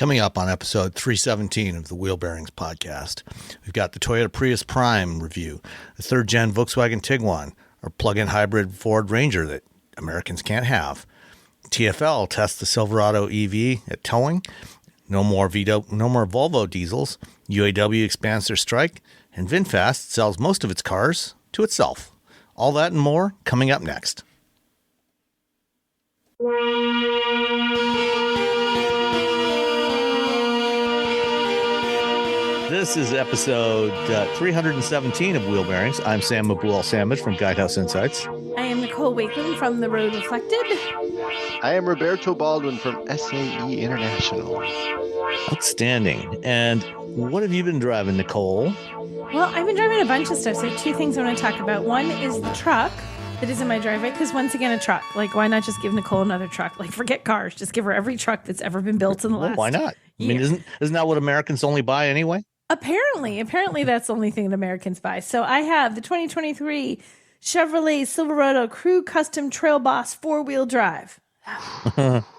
Coming up on episode 317 of the Wheel Bearings podcast, we've got the Toyota Prius Prime review, the third-gen Volkswagen Tiguan, our plug-in hybrid Ford Ranger that Americans can't have. TfL tests the Silverado EV at towing. No more Volvo diesels. UAW expands their strike, and Vinfast sells most of its cars to itself. All that and more coming up next. This is episode 317 of Wheel Bearings. I'm Sam Maboul-Samad from Guidehouse Insights. I am Nicole Wakeland from The Road Reflected. I am Roberto Baldwin from SAE International. Outstanding. And what have you been driving, Nicole? Well, I've been driving a bunch of stuff. So two things I want to talk about. One is the truck that is in my driveway, because once again, a truck. Like, why not just give Nicole another truck? Like, forget cars. Just give her every truck that's ever been built in the last why not? year. I mean, isn't that what Americans only buy anyway? Apparently that's the only thing that Americans buy. So I have the 2023 Chevrolet Silverado Crew Custom Trail Boss 4-wheel drive.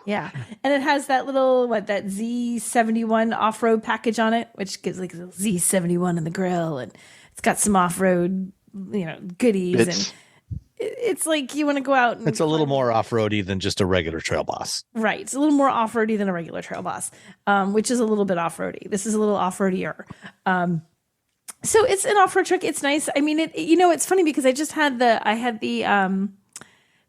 Yeah. And it has that little, that Z71 off-road package on it, which gives like a Z71 in the grill. And it's got some off-road, goodies. Bits. And it's like you want to go out and... It's a little more off-roady than just a regular Trail Boss. Right. It's a little more off-roady than a regular Trail Boss, which is a little bit off-roady. This is a little off-roadier. So it's an off-road truck. It's nice. I mean, it's funny because I just had the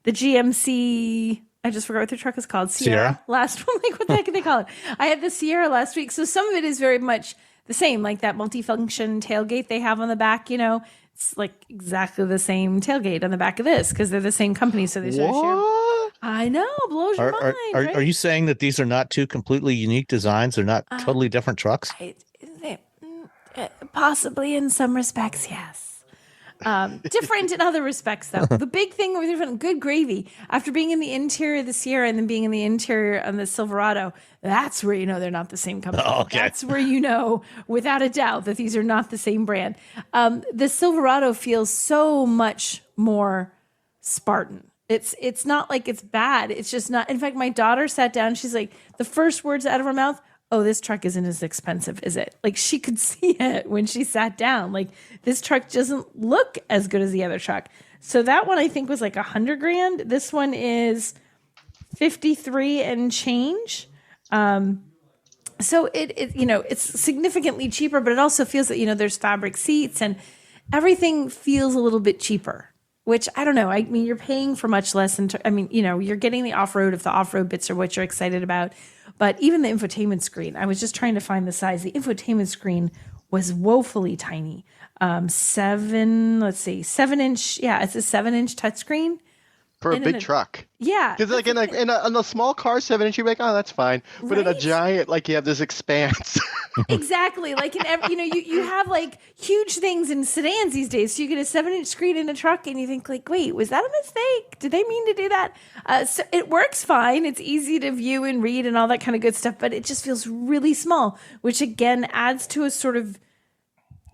GMC, I just forgot what the truck is called. Sierra. Last one. Like, what the heck do they call it? I had the Sierra last week. So some of it is very much the same, like that multifunction tailgate they have on the back, It's like exactly the same tailgate on the back of this because they're the same company. So they sort of share. I know, blows your mind. Right? Are you saying that these are not two completely unique designs? They're not totally different trucks? Possibly in some respects, yes. Different in other respects, though. The big thing with different, good gravy. After being in the interior of the Sierra and then being in the interior of the Silverado, that's where they're not the same company. Oh, okay. That's where without a doubt that these are not the same brand. The Silverado feels so much more Spartan. It's not like it's bad. It's just not. In fact, my daughter sat down. She's like, the first words out of her mouth, "Oh, this truck isn't as expensive, is it?" Like, she could see it when she sat down. Like, this truck doesn't look as good as the other truck. So that one I think was like $100,000. This one is 53 and change. So it's significantly cheaper, but it also feels that, there's fabric seats and everything feels a little bit cheaper, which I don't know. I mean, you're paying for much less. You're getting the off-road if the off-road bits are what you're excited about. But even the infotainment screen, I was just trying to find the size. The infotainment screen was woefully tiny. 7-inch. Yeah, it's a 7-inch touchscrane. For a big truck. Yeah. Because like in a small car, 7-inch, you're like, oh, that's fine. But in a giant, like, you have this expanse. Exactly. Like in every, you have like huge things in sedans these days. So you get a 7-inch screen in a truck and you think like, wait, was that a mistake? Did they mean to do that? So it works fine. It's easy to view and read and all that kind of good stuff, but it just feels really small, which again adds to a sort of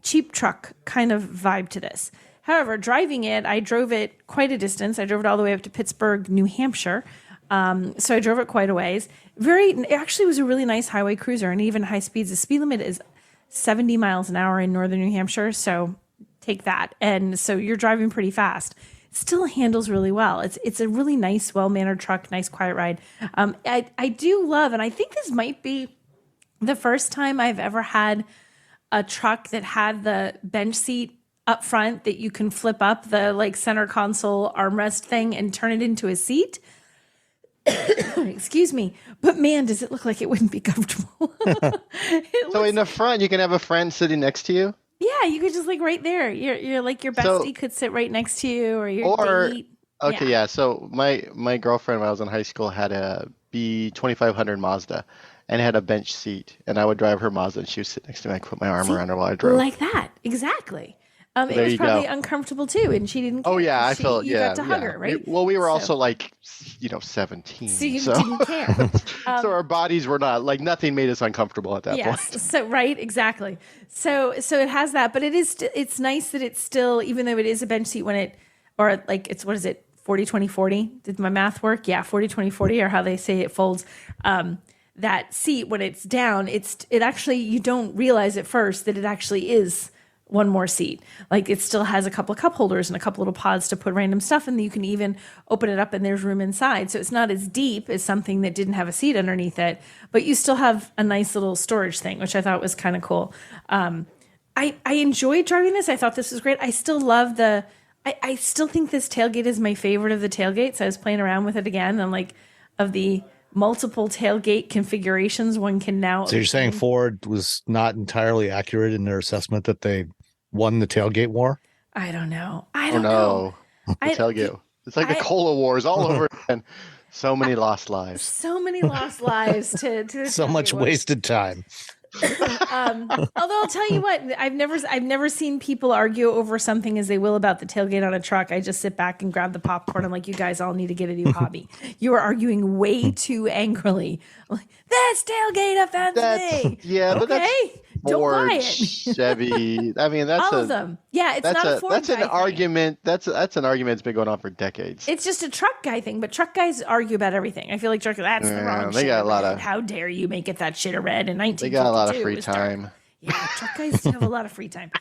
cheap truck kind of vibe to this. However, driving it, I drove it quite a distance. I drove it all the way up to Pittsburgh, New Hampshire. So I drove it quite a ways. It actually was a really nice highway cruiser and even high speeds. The speed limit is 70 miles an hour in northern New Hampshire. So take that. And so you're driving pretty fast. It still handles really well. It's a really nice, well-mannered truck, nice, quiet ride. I do love, and I think this might be the first time I've ever had a truck that had the bench seat up front that you can flip up the like center console armrest thing and turn it into a seat. Excuse me. But man, does it look like it wouldn't be comfortable. So in the front, you can have a friend sitting next to you? Yeah, you could just like right there. You're like your bestie could sit right next to you or your date. Okay, yeah. So my girlfriend when I was in high school had a B2500 Mazda and had a bench seat. And I would drive her Mazda and she would sit next to me. I could put my arm around her while I drove. Like that. Exactly. It was probably uncomfortable too, and she didn't care. Oh yeah, you got to hug her, right? We were also like, 17. So you didn't care. So our bodies were not like nothing made us uncomfortable at that point. So right, exactly. So it has that, but it's nice that it's still, even though it is a bench seat what is it? 40, 20, 40. Did my math work? Yeah, 40, 20, 40, or how they say it folds. that seat when it's down, it actually, you don't realize at first that it actually is one more seat. Like it still has a couple of cup holders and a couple little pods to put random stuff in. You can even open it up and there's room inside. So it's not as deep as something that didn't have a seat underneath it, but you still have a nice little storage thing, which I thought was kind of cool. I enjoyed driving this. I thought this was great. I still love I still think this tailgate is my favorite of the tailgates. I was playing around with it again. And like of the multiple tailgate configurations one can now. So you're saying Ford was not entirely accurate in their assessment that they won the tailgate war? I don't know. I don't know. The tailgate. It's like the Cola Wars all over again. So many lost lives. So many lost lives to so much wasted time. Although I'll tell you what, I've never seen people argue over something as they will about the tailgate on a truck. I just sit back and grab the popcorn. I'm like, you guys all need to get a new hobby. You are arguing way too angrily. Like, that's tailgate offends me. Yeah, okay? but that's Ford, Don't buy it. Chevy. I mean, that's all of them. Yeah, it's not a Ford that's an guy argument. That's an argument that's been going on for decades. It's just a truck guy thing, but truck guys argue about everything. I feel like that's the wrong. They got a lot of. How dare you make it that shit a red in 1952? They got a lot of free time. Yeah, truck guys do have a lot of free time.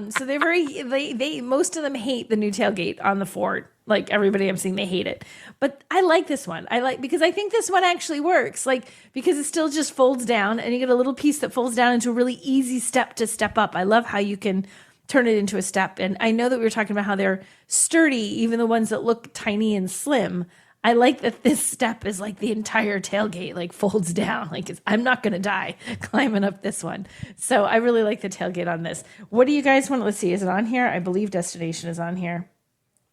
So they're they most of them hate the new tailgate on the Ford. Like everybody I'm seeing, they hate it. But I like this one. Because I think this one actually works. Like, because it still just folds down and you get a little piece that folds down into a really easy step to step up. I love how you can turn it into a step. And I know that we were talking about how they're sturdy, even the ones that look tiny and slim. I like that this step is like the entire tailgate, like folds down. Like I'm not going to die climbing up this one. So I really like the tailgate on this. What do you guys want? Let's see. Is it on here? I believe destination is on here.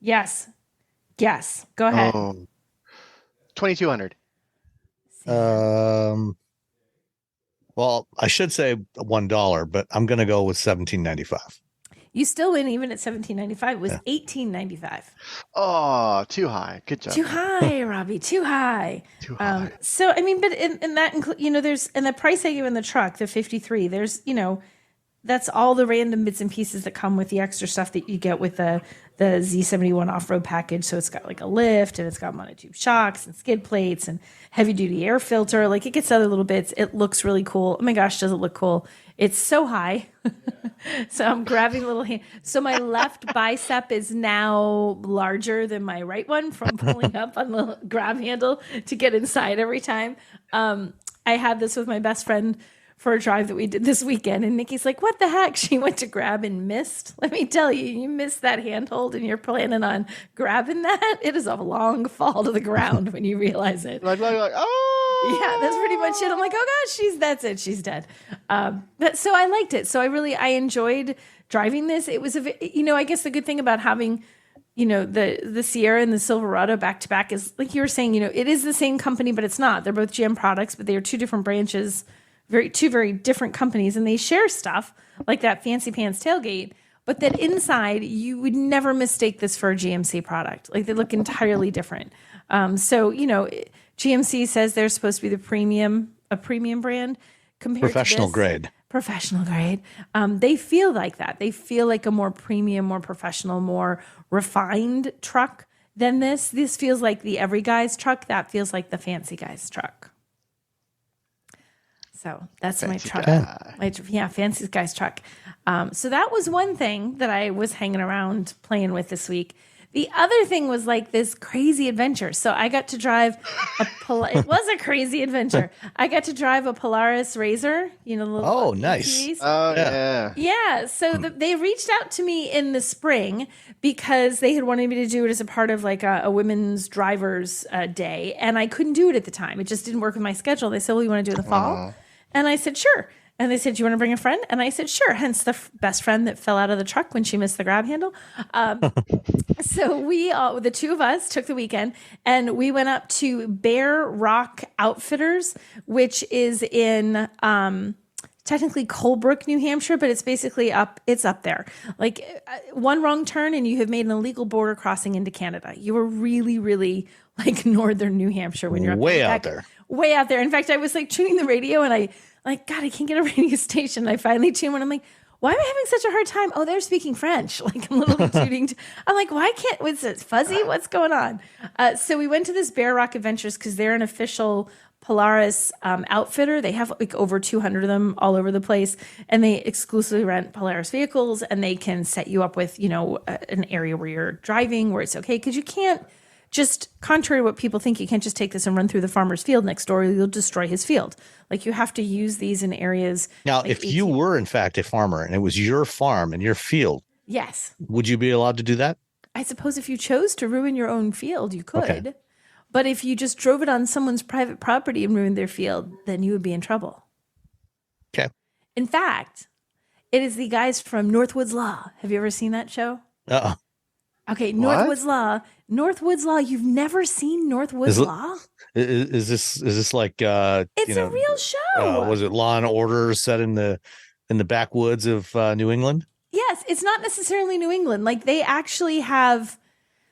Yes. Go ahead. 2,200. Well, I should say $1, but I'm going to go with $17.95. You still win even at $17.95. It was $18.95. Oh, too high. Good job. Too high, Robbie. Too high. Too high. So I mean, but in that there's in the price I give in the truck, the 53. There's that's all the random bits and pieces that come with the extra stuff that you get with the Z71 off-road package. So it's got like a lift and it's got monotube shocks and skid plates and heavy duty air filter. Like it gets other little bits. It looks really cool. Oh my gosh, does it look cool? It's so high. So I'm grabbing a little hand. So my left bicep is now larger than my right one from pulling up on the grab handle to get inside every time. I had this with my best friend for a drive that we did this weekend. And Nikki's like, what the heck? She went to grab and missed. Let me tell you, you missed that handhold and you're planning on grabbing that. It is a long fall to the ground when you realize it. Like, oh! Yeah, that's pretty much it. I'm like, oh gosh, that's it. She's dead. But so I liked it. So I enjoyed driving this. It was I guess the good thing about having, the Sierra and the Silverado back to back is like you were saying, it is the same company, but it's not. They're both GM products, but they are two different branches, two very different companies, and they share stuff like that fancy pants tailgate. But that inside, you would never mistake this for a GMC product. Like they look entirely different. GMC says they're supposed to be a premium brand compared professional to this. grade. Professional grade. They feel like that. They feel like a more premium, more professional, more refined truck than this. This feels like the every guy's truck. That feels like the fancy guy's truck. So that's fancy my truck. Fancy guy's truck. So that was one thing that I was hanging around playing with this week. The other thing was like this crazy adventure. So I got to drive it was a crazy adventure. I got to drive a Polaris Ranger, the little nice. EVs. Oh, yeah. Yeah. So they reached out to me in the spring because they had wanted me to do it as a part of like a women's drivers day. And I couldn't do it at the time. It just didn't work with my schedule. They said, well, you want to do it in the fall? And I said, sure. And they said, do you want to bring a friend? And I said, sure. Hence the best friend that fell out of the truck when she missed the grab handle. So we the two of us took the weekend and we went up to Bear Rock Outfitters, which is in technically Colebrook, New Hampshire, but it's basically it's up there. Like one wrong turn and you have made an illegal border crossing into Canada. You were really, really like northern New Hampshire when you're up way there. out there. Way out there. In fact, I was like tuning the radio and I can't get a radio station. I finally tuned one. I'm like, why am I having such a hard time? Oh, they're speaking French. Like I'm literally tuning. I'm like, why can't, what's this, fuzzy? What's going on? So we went to this Bear Rock Adventures because they're an official Polaris outfitter. They have like over 200 of them all over the place, and they exclusively rent Polaris vehicles, and they can set you up with, an area where you're driving where it's okay. Because you can't just, contrary to what people think, you can't just take this and run through the farmer's field next door. You'll destroy his field. Like you have to use these in areas. Now, like if you were in fact a farmer and it was your farm and your field, yes, would you be allowed to do that? I suppose if you chose to ruin your own field, you could. Okay. But if you just drove it on someone's private property and ruined their field, then you would be in trouble. Okay. In fact, it is the guys from Northwoods Law. Have you ever seen that show? Uh-uh. Okay, What? Northwoods Law. Northwoods Law. You've never seen Northwoods Law? Is this like It's a real show. was it Law and Order set in the backwoods of New England? Yes, it's not necessarily New England. Like they actually have,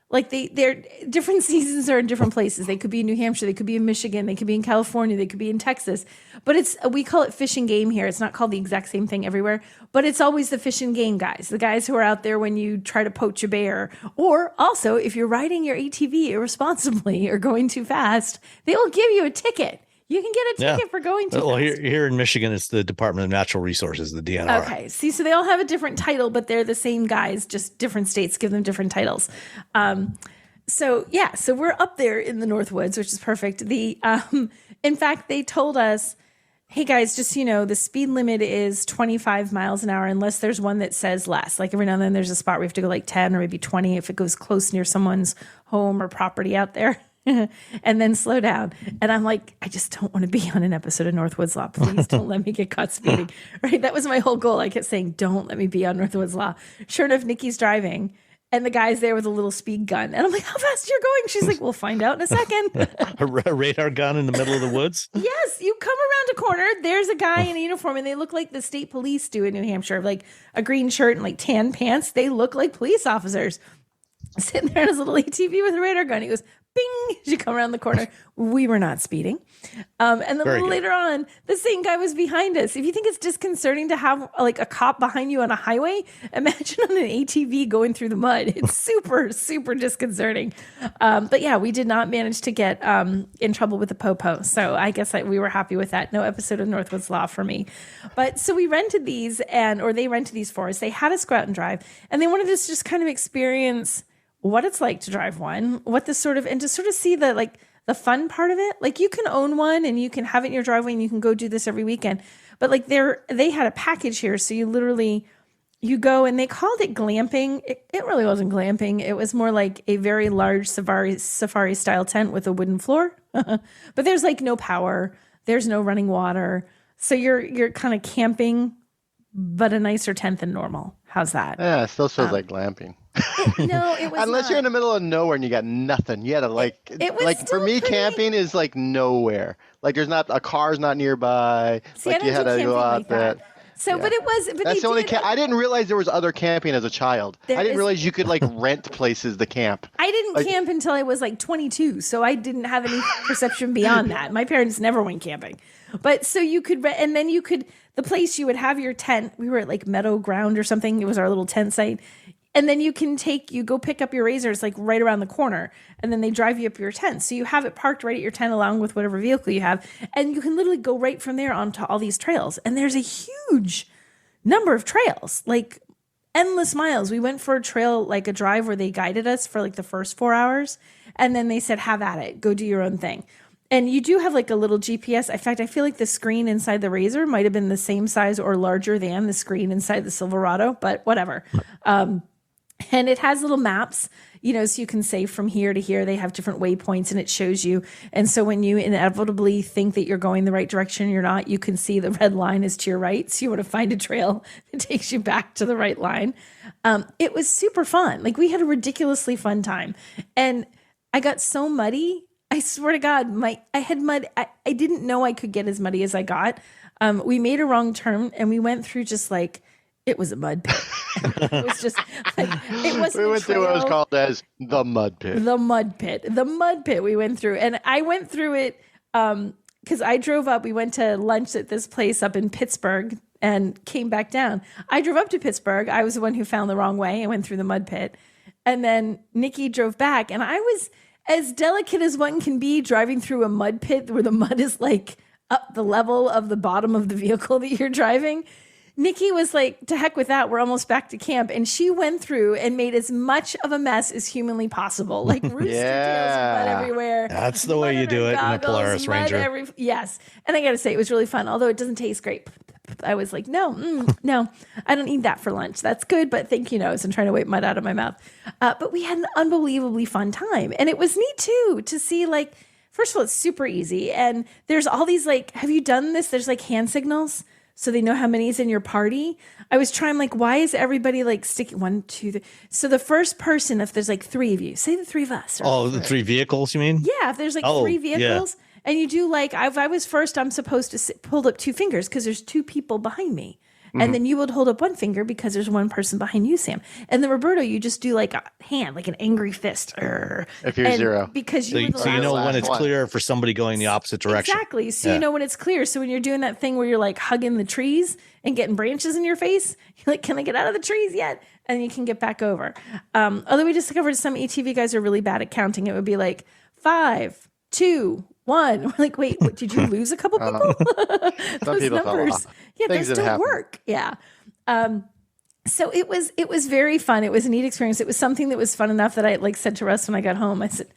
like they're different seasons are in different places. They could be in New Hampshire, they could be in Michigan, they could be in California, they could be in Texas. But we call it fish and game here. It's not called the exact same thing everywhere, but it's always the fish and game guys, the guys who are out there when you try to poach a bear, or also if you're riding your ATV irresponsibly or going too fast, they will give you a ticket. You can get a ticket for going too Well, fast. here in Michigan, it's the Department of Natural Resources, the DNR. Okay. See, so they all have a different title, but they're the same guys, just different states give them different titles. So we're up there in the Northwoods, which is perfect. In fact, they told us, hey guys, just, the speed limit is 25 miles an hour, unless there's one that says less. Like every now and then there's a spot where we have to go like 10 or maybe 20 if it goes close near someone's home or property out there. And then slow down. And I'm like, I just don't want to be on an episode of Northwoods Law. Please don't let me get caught speeding. Right? That was my whole goal. I kept saying, don't let me be on Northwoods Law. Sure enough, Nikki's driving and the guy's there with a little speed gun. And I'm like, how fast you're going? She's like, we'll find out in a second. A radar gun in the middle of the woods? Yes, you come around a corner, there's a guy in a uniform, and they look like the state police do in New Hampshire, like a green shirt and like tan pants. They look like police officers sitting there in his little ATV with a radar gun. He goes, bing, as you come around the corner. We were not speeding. And then a little later on, the same guy was behind us. If you think it's disconcerting to have like a cop behind you on a highway, imagine on an ATV going through the mud. It's super, super disconcerting. But yeah, we did not manage to get in trouble with the popo. So I guess we were happy with that. No episode of Northwoods Law for me. But so we rented these or they rented these for us. They had us go out and drive, and they wanted us to just kind of experience what it's like to drive one, and to sort of see the fun part of it. Like you can own one and you can have it in your driveway and you can go do this every weekend. But like they had a package here. So you go, and they called it glamping. It really wasn't glamping. It was more like a very large safari style tent with a wooden floor. But there's like no power. There's no running water. So you're kind of camping, but a nicer tent than normal. How's that? Yeah, it still feels like glamping. No, it was Unless not. you're in the middle of nowhere and you got nothing. You had to It was for me, still camping is like nowhere. Like there's not a car's not nearby. See, like I you don't had do to go camping out like that. So, Yeah. but it was. But That's they the only. did. I didn't realize there was other camping as a child. There I didn't is- realize you could like rent places to camp. I didn't camp until I was like 22, so I didn't have any perception beyond that. My parents never went camping, but so you could, and then you could. The place you would have your tent. We were at like Meadow Ground or something. It was our little tent site. And then you go pick up your razors like right around the corner, and then they drive you up your tent. So you have it parked right at your tent along with whatever vehicle you have. And you can literally go right from there onto all these trails. And there's a huge number of trails, like endless miles. We went for a trail, like a drive where they guided us for like the first 4 hours. And then they said, have at it, go do your own thing. And you do have like a little GPS. In fact, I feel like the screen inside the Razor might have been the same size or larger than the screen inside the Silverado, but whatever. And it has little maps, so you can say from here to here. They have different waypoints and it shows you. And so when you inevitably think that you're going the right direction, you're not, you can see the red line is to your right. So you want to find a trail that takes you back to the right line. It was super fun. Like we had a ridiculously fun time. And I got so muddy. I swear to God, I had mud. I didn't know I could get as muddy as I got. We made a wrong turn and we went through just like, it was a mud pit. It was just like, it wasn't. We went through what was called as the mud pit. The mud pit we went through. And I went through it because I drove up. We went to lunch at this place up in Pittsburgh. and came back down. I drove up to Pittsburgh. I was the one who found the wrong way and went through the mud pit. And then Nikki drove back. And I was as delicate as one can be driving through a mud pit where the mud is like up the level of the bottom of the vehicle that you're driving. Nikki was like, to heck with that. We're almost back to camp. And she went through and made as much of a mess as humanly possible. Like rooster tails and mud everywhere. That's the way you do it in a Polaris Ranger. Yes. And I got to say, it was really fun. Although it doesn't taste great. I was like, no, I don't need that for lunch. That's good, but thank you, no. So I'm trying to wipe mud out of my mouth. But we had an unbelievably fun time. And it was neat, too, to see, like, first of all, it's super easy. And there's all these, like, have you done this? There's, like, hand signals. So they know how many is in your party. I was trying, like, why is everybody like sticking 1, 2, 3? So the first person, if there's like 3 of you, say the 3 of us. Oh, the 3 vehicles, you mean? Yeah, if there's like 3 vehicles and you do like, if I was first, I'm supposed to hold up 2 fingers because there's 2 people behind me. And then you would hold up 1 finger because there's 1 person behind you, Sam. And then Roberto, you just do like a hand, like an angry fist. If you're 0. Because so you know when it's clear for somebody going the opposite direction. Exactly. So you know when it's clear. So when you're doing that thing where you're like hugging the trees and getting branches in your face, you're like, can I get out of the trees yet? And you can get back over. Although we discovered some ATV guys are really bad at counting. It would be like 5, 2, 1. We're like, wait, what, did you lose a couple people? Some people numbers. Yeah, those don't work. Yeah. So it was very fun. It was a neat experience. It was something that was fun enough that I like said to Russ when I got home, I said,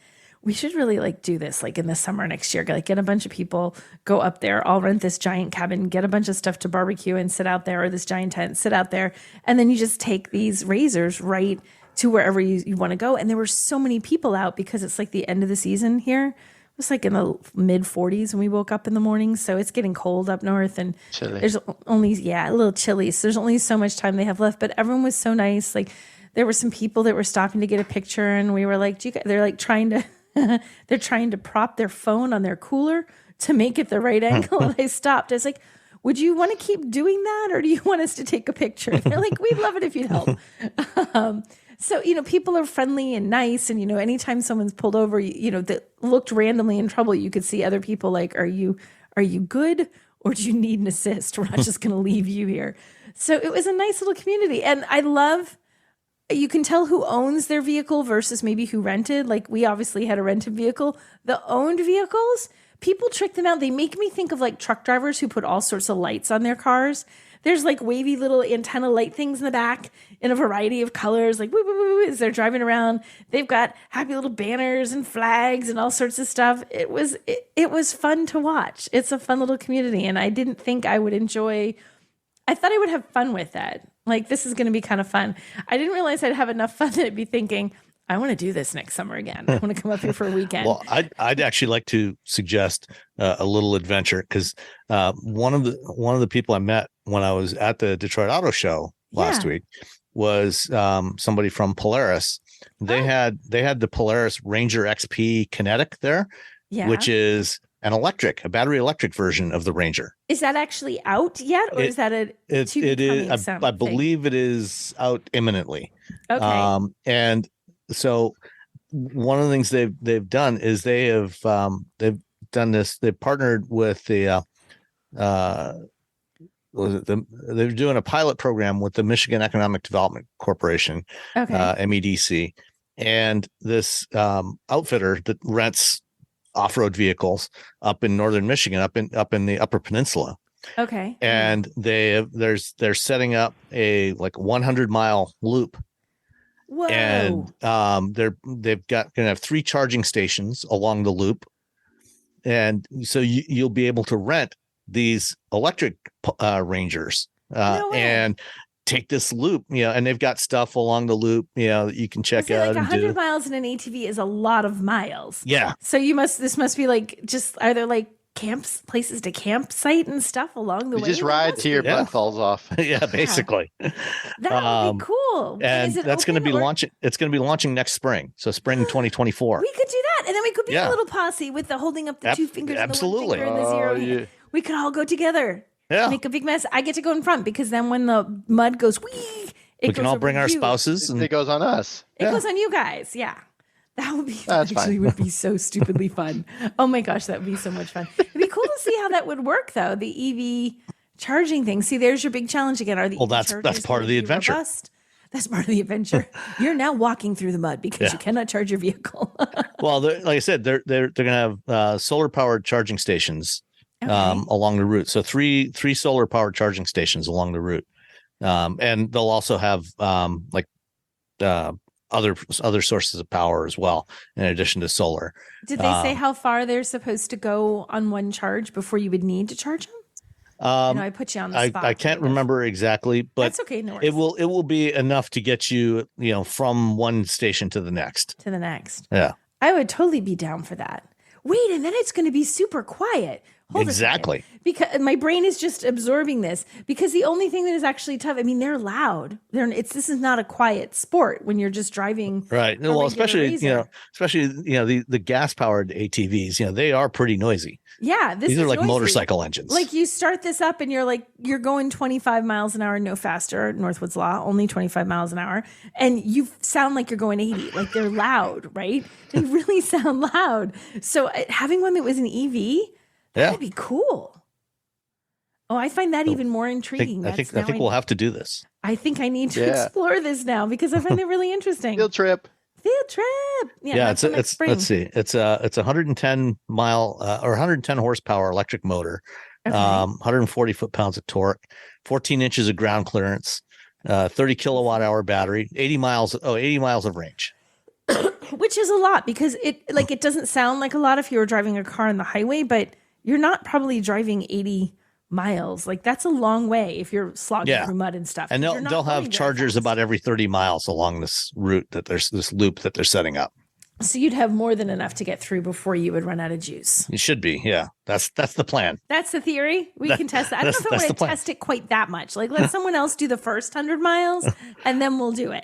we should really like do this like in the summer next year. Like get a bunch of people, go up there, I'll rent this giant cabin, get a bunch of stuff to barbecue and sit out there, or this giant tent, sit out there. And then you just take these razors right to wherever you want to go. And there were so many people out because it's like the end of the season here. It was like in the mid 40s when we woke up in the morning. So it's getting cold up north and chilly. There's only, a little chilly. So there's only so much time they have left, but everyone was so nice. Like there were some people that were stopping to get a picture and we were like, they're like trying to, they're trying to prop their phone on their cooler to make it the right angle. And I stopped. I was like, would you want to keep doing that? Or do you want us to take a picture? They're like, we'd love it if you'd help. So, people are friendly and nice. And, anytime someone's pulled over, that looked randomly in trouble, you could see other people like, are you good? Or do you need an assist? We're not just going to leave you here. So it was a nice little community. And I love, you can tell who owns their vehicle versus maybe who rented. Like we obviously had a rented vehicle. The owned vehicles, people trick them out. They make me think of like truck drivers who put all sorts of lights on their cars. There's like wavy little antenna light things in the back in a variety of colors, like woo, woo, woo, woo, as they're driving around. They've got happy little banners and flags and all sorts of stuff. It was fun to watch. It's a fun little community. And I didn't think I would I thought I would have fun with that. Like, this is going to be kind of fun. I didn't realize I'd have enough fun that I'd be thinking, I want to do this next summer again. I want to come up here for a weekend. Well, I'd actually like to suggest a little adventure because one of the people I met when I was at the Detroit Auto Show last week was somebody from Polaris. They had the Polaris Ranger XP Kinetic there, which is a battery electric version of the Ranger. Is that actually out yet, or is that it is? I believe it is out imminently. Okay, and so one of the things they've done is they've done this. They've partnered with they're doing a pilot program with the Michigan Economic Development Corporation, MEDC, and this outfitter that rents off-road vehicles up in northern Michigan, up in the Upper Peninsula. Okay, and they're setting up a like 100-mile loop. Whoa. And they've got going to have 3 charging stations along the loop, and so you'll be able to rent these electric Rangers and take this loop. And they've got stuff along the loop. That you can check out. Like 100 miles in an ATV is a lot of miles. Yeah. So this must be like are there like places to campsite and stuff along the way? You just ride till your butt falls off. Yeah, basically. That would be cool. And that's going to be launching. It's going to be launching next spring. So spring 2024. We could do that, and then we could be a little posse with the holding up the 2 fingers and the 1 finger and the 0 hand. We could all go together. Yeah. Make a big mess. I get to go in front because then when the mud goes wee, we can all bring our spouses. And it goes on us. It goes on you guys. Yeah. That would be so stupidly fun. Oh my gosh, that would be so much fun. It'd be cool to see how that would work though. The EV Charging things. See, there's your big challenge again. Are the Well, EV that's chargers part of gonna the be adventure. robust? That's part of the adventure. You're now walking through the mud because you cannot charge your vehicle. Well, like I said, they're going to have solar powered charging stations along the route. So three solar powered charging stations along the route, and they'll also have other sources of power as well, in addition to solar. Did they say how far they're supposed to go on one charge before you would need to charge them? I put you on the spot. I can't remember exactly, but that's okay. No worries. It will be enough to get you, from one station to the next. Yeah. I would totally be down for that. Wait, and then it's going to be super quiet. Hold exactly. Because my brain is just absorbing this, because the only thing that is actually tough, I mean, they're loud. This is not a quiet sport when you're just driving. Right. Well, especially the gas powered ATVs, they are pretty noisy. Yeah. These are like noisy motorcycle engines. Like you start this up and you're going 25 miles an hour, no faster, Northwood's Law, only 25 miles an hour. And you sound like you're going 80, like they're loud, right? They really sound loud. So having one that was an EV, that'd be cool. Oh, I find that even more intriguing. I think we'll have to do this. I think I need to explore this now because I find it really interesting. Field trip. Yeah, it's let's see. It's a 110 mile or 110 horsepower electric motor, 140 foot-pounds of torque, 14 inches of ground clearance, 30 kilowatt hour battery, 80 miles of range. Which is a lot, because it doesn't sound like a lot if you were driving a car on the highway, but you're not probably driving 80 miles. Like that's a long way if you're slogging through mud and stuff. And they'll have chargers about every 30 miles along this route, that there's this loop that they're setting up. So you'd have more than enough to get through before you would run out of juice. It should be. Yeah. That's the plan. That's the theory. We can test that. I don't know if I want to test it quite that much. Like let someone else do the first 100 miles and then we'll do it.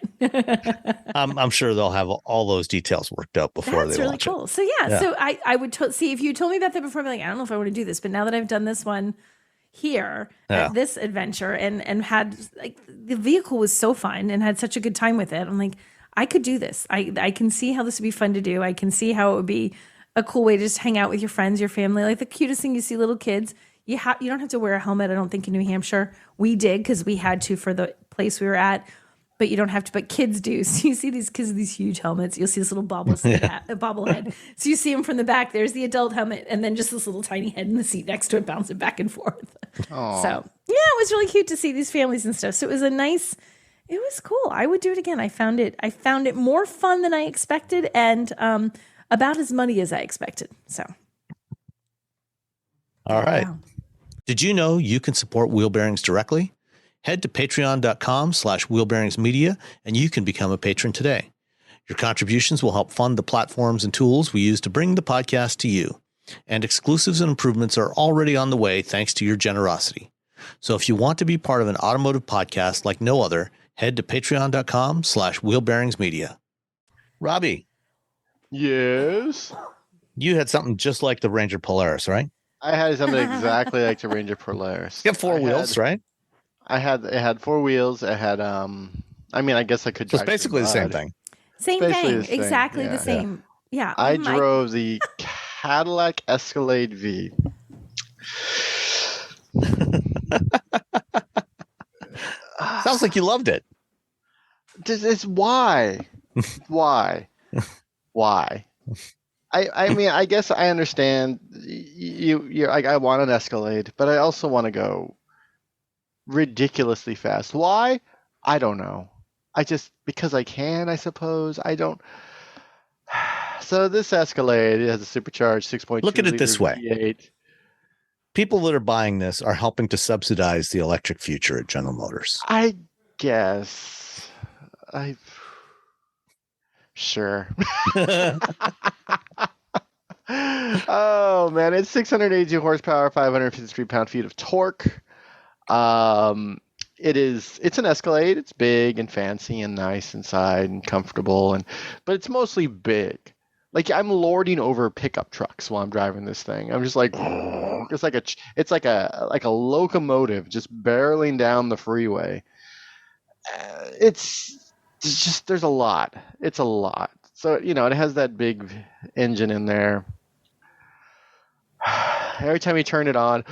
I'm sure they'll have all those details worked out before they launch it. So so I would see if you told me about that before, I'd be like, I don't know if I want to do this, but now that I've done this one here at this adventure and had the vehicle was so fun and had such a good time with it, I'm like, I could do this. I can see how this would be fun to do. I can see how it would be a cool way to just hang out with your friends, your family. Like the cutest thing, you see little kids. You don't have to wear a helmet, I don't think, in New Hampshire. We did because we had to for the place we were at, but you don't have to. But kids do. So you see these kids with these huge helmets. You'll see this little bobblehead. So you see them from the back. There's the adult helmet, and then just this little tiny head in the seat next to it, bouncing back and forth. Aww. So it was really cute to see these families and stuff. So it was it was cool. I would do it again. I found it more fun than I expected, and about as muddy as I expected. So, all right. Wow. Did you know you can support Wheel Bearings directly? Head to patreon.com/wheelbearingsmedia and you can become a patron today. Your contributions will help fund the platforms and tools we use to bring the podcast to you. And exclusives and improvements are already on the way thanks to your generosity. So if you want to be part of an automotive podcast like no other, head to patreon.com/wheelbearingsmedia. Robbie. Yes. You had something just like the Ranger Polaris, right? I had something exactly like the Ranger Polaris. You have four wheels, right? It had four wheels. It had I guess I could drive. It's basically the same thing. Same thing. Exactly the same. Yeah. I drove the Cadillac Escalade V. Sounds like you loved it. It's why? Why? I mean, I guess I understand you I want an Escalade, but I also want to go ridiculously fast. Why? I don't know. Because I can, I suppose. I don't. So this Escalade has a supercharged 6.2. Look at it this way. V8. People that are buying this are helping to subsidize the electric future at General Motors. I guess. Sure. Oh man, it's 682 horsepower, 553 pound-feet of torque. It's an Escalade. It's big and fancy and nice inside and comfortable, but it's mostly big. Like I'm lording over pickup trucks while I'm driving this thing. I'm just like, it's like a locomotive just barreling down the freeway. It's just there's a lot. It's a lot. So it has that big engine in there. Every time you turn it on,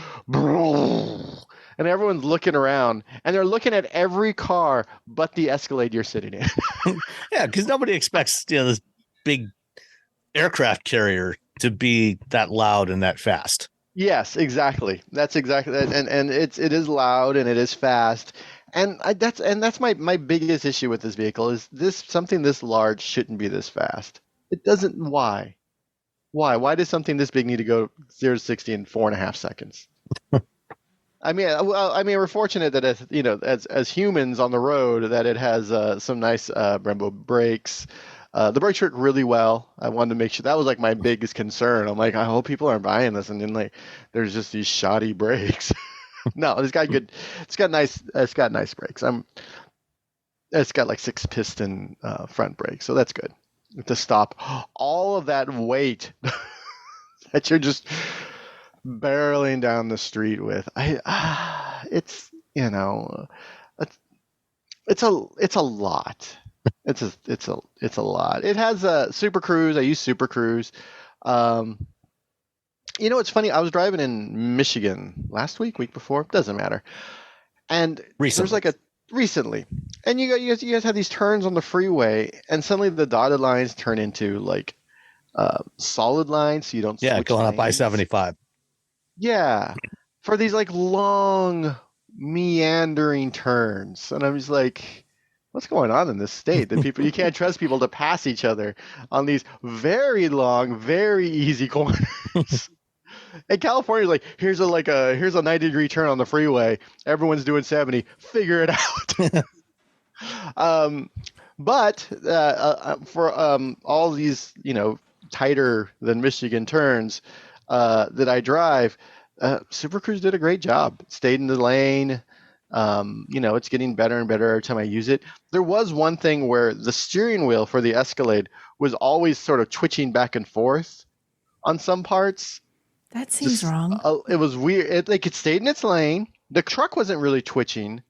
and everyone's looking around, and they're looking at every car but the Escalade you're sitting in. Yeah, because nobody expects this big aircraft carrier to be that loud and that fast. Yes, exactly. That's exactly that. And it is loud and it is fast. And that's my biggest issue with this vehicle is something this large shouldn't be this fast. It doesn't. Why? Why does something this big need to go 0 to 60 in 4.5 seconds? I mean, we're fortunate that as humans on the road that it has some nice Brembo brakes. The brakes work really well. I wanted to make sure that was like my biggest concern. I'm like, I hope people aren't buying this, and then like there's just these shoddy brakes. No, it's got good. It's got nice brakes. It's got like 6-piston front brakes, so that's good to stop all of that weight that you're just barreling down the street with. It's a lot. It's a lot. It has a Super Cruise. I use Super Cruise. It's funny. I was driving in Michigan last week before. Doesn't matter. And recently, and you guys have these turns on the freeway, and suddenly the dotted lines turn into like solid lines, so you don't. Yeah, going up I-75. Yeah, for these like long meandering turns, and I'm just like, what's going on in this state? That people, you can't trust people to pass each other on these very long, very easy corners. And California's like, here's a 90-degree turn on the freeway. Everyone's doing 70. Figure it out. But for all these, tighter than Michigan turns that I drive, Super Cruise did a great job. Stayed in the lane. It's getting better and better every time I use it. There was one thing where the steering wheel for the Escalade was always sort of twitching back and forth on some parts. That seems wrong. It was weird. It stayed in its lane. The truck wasn't really twitching,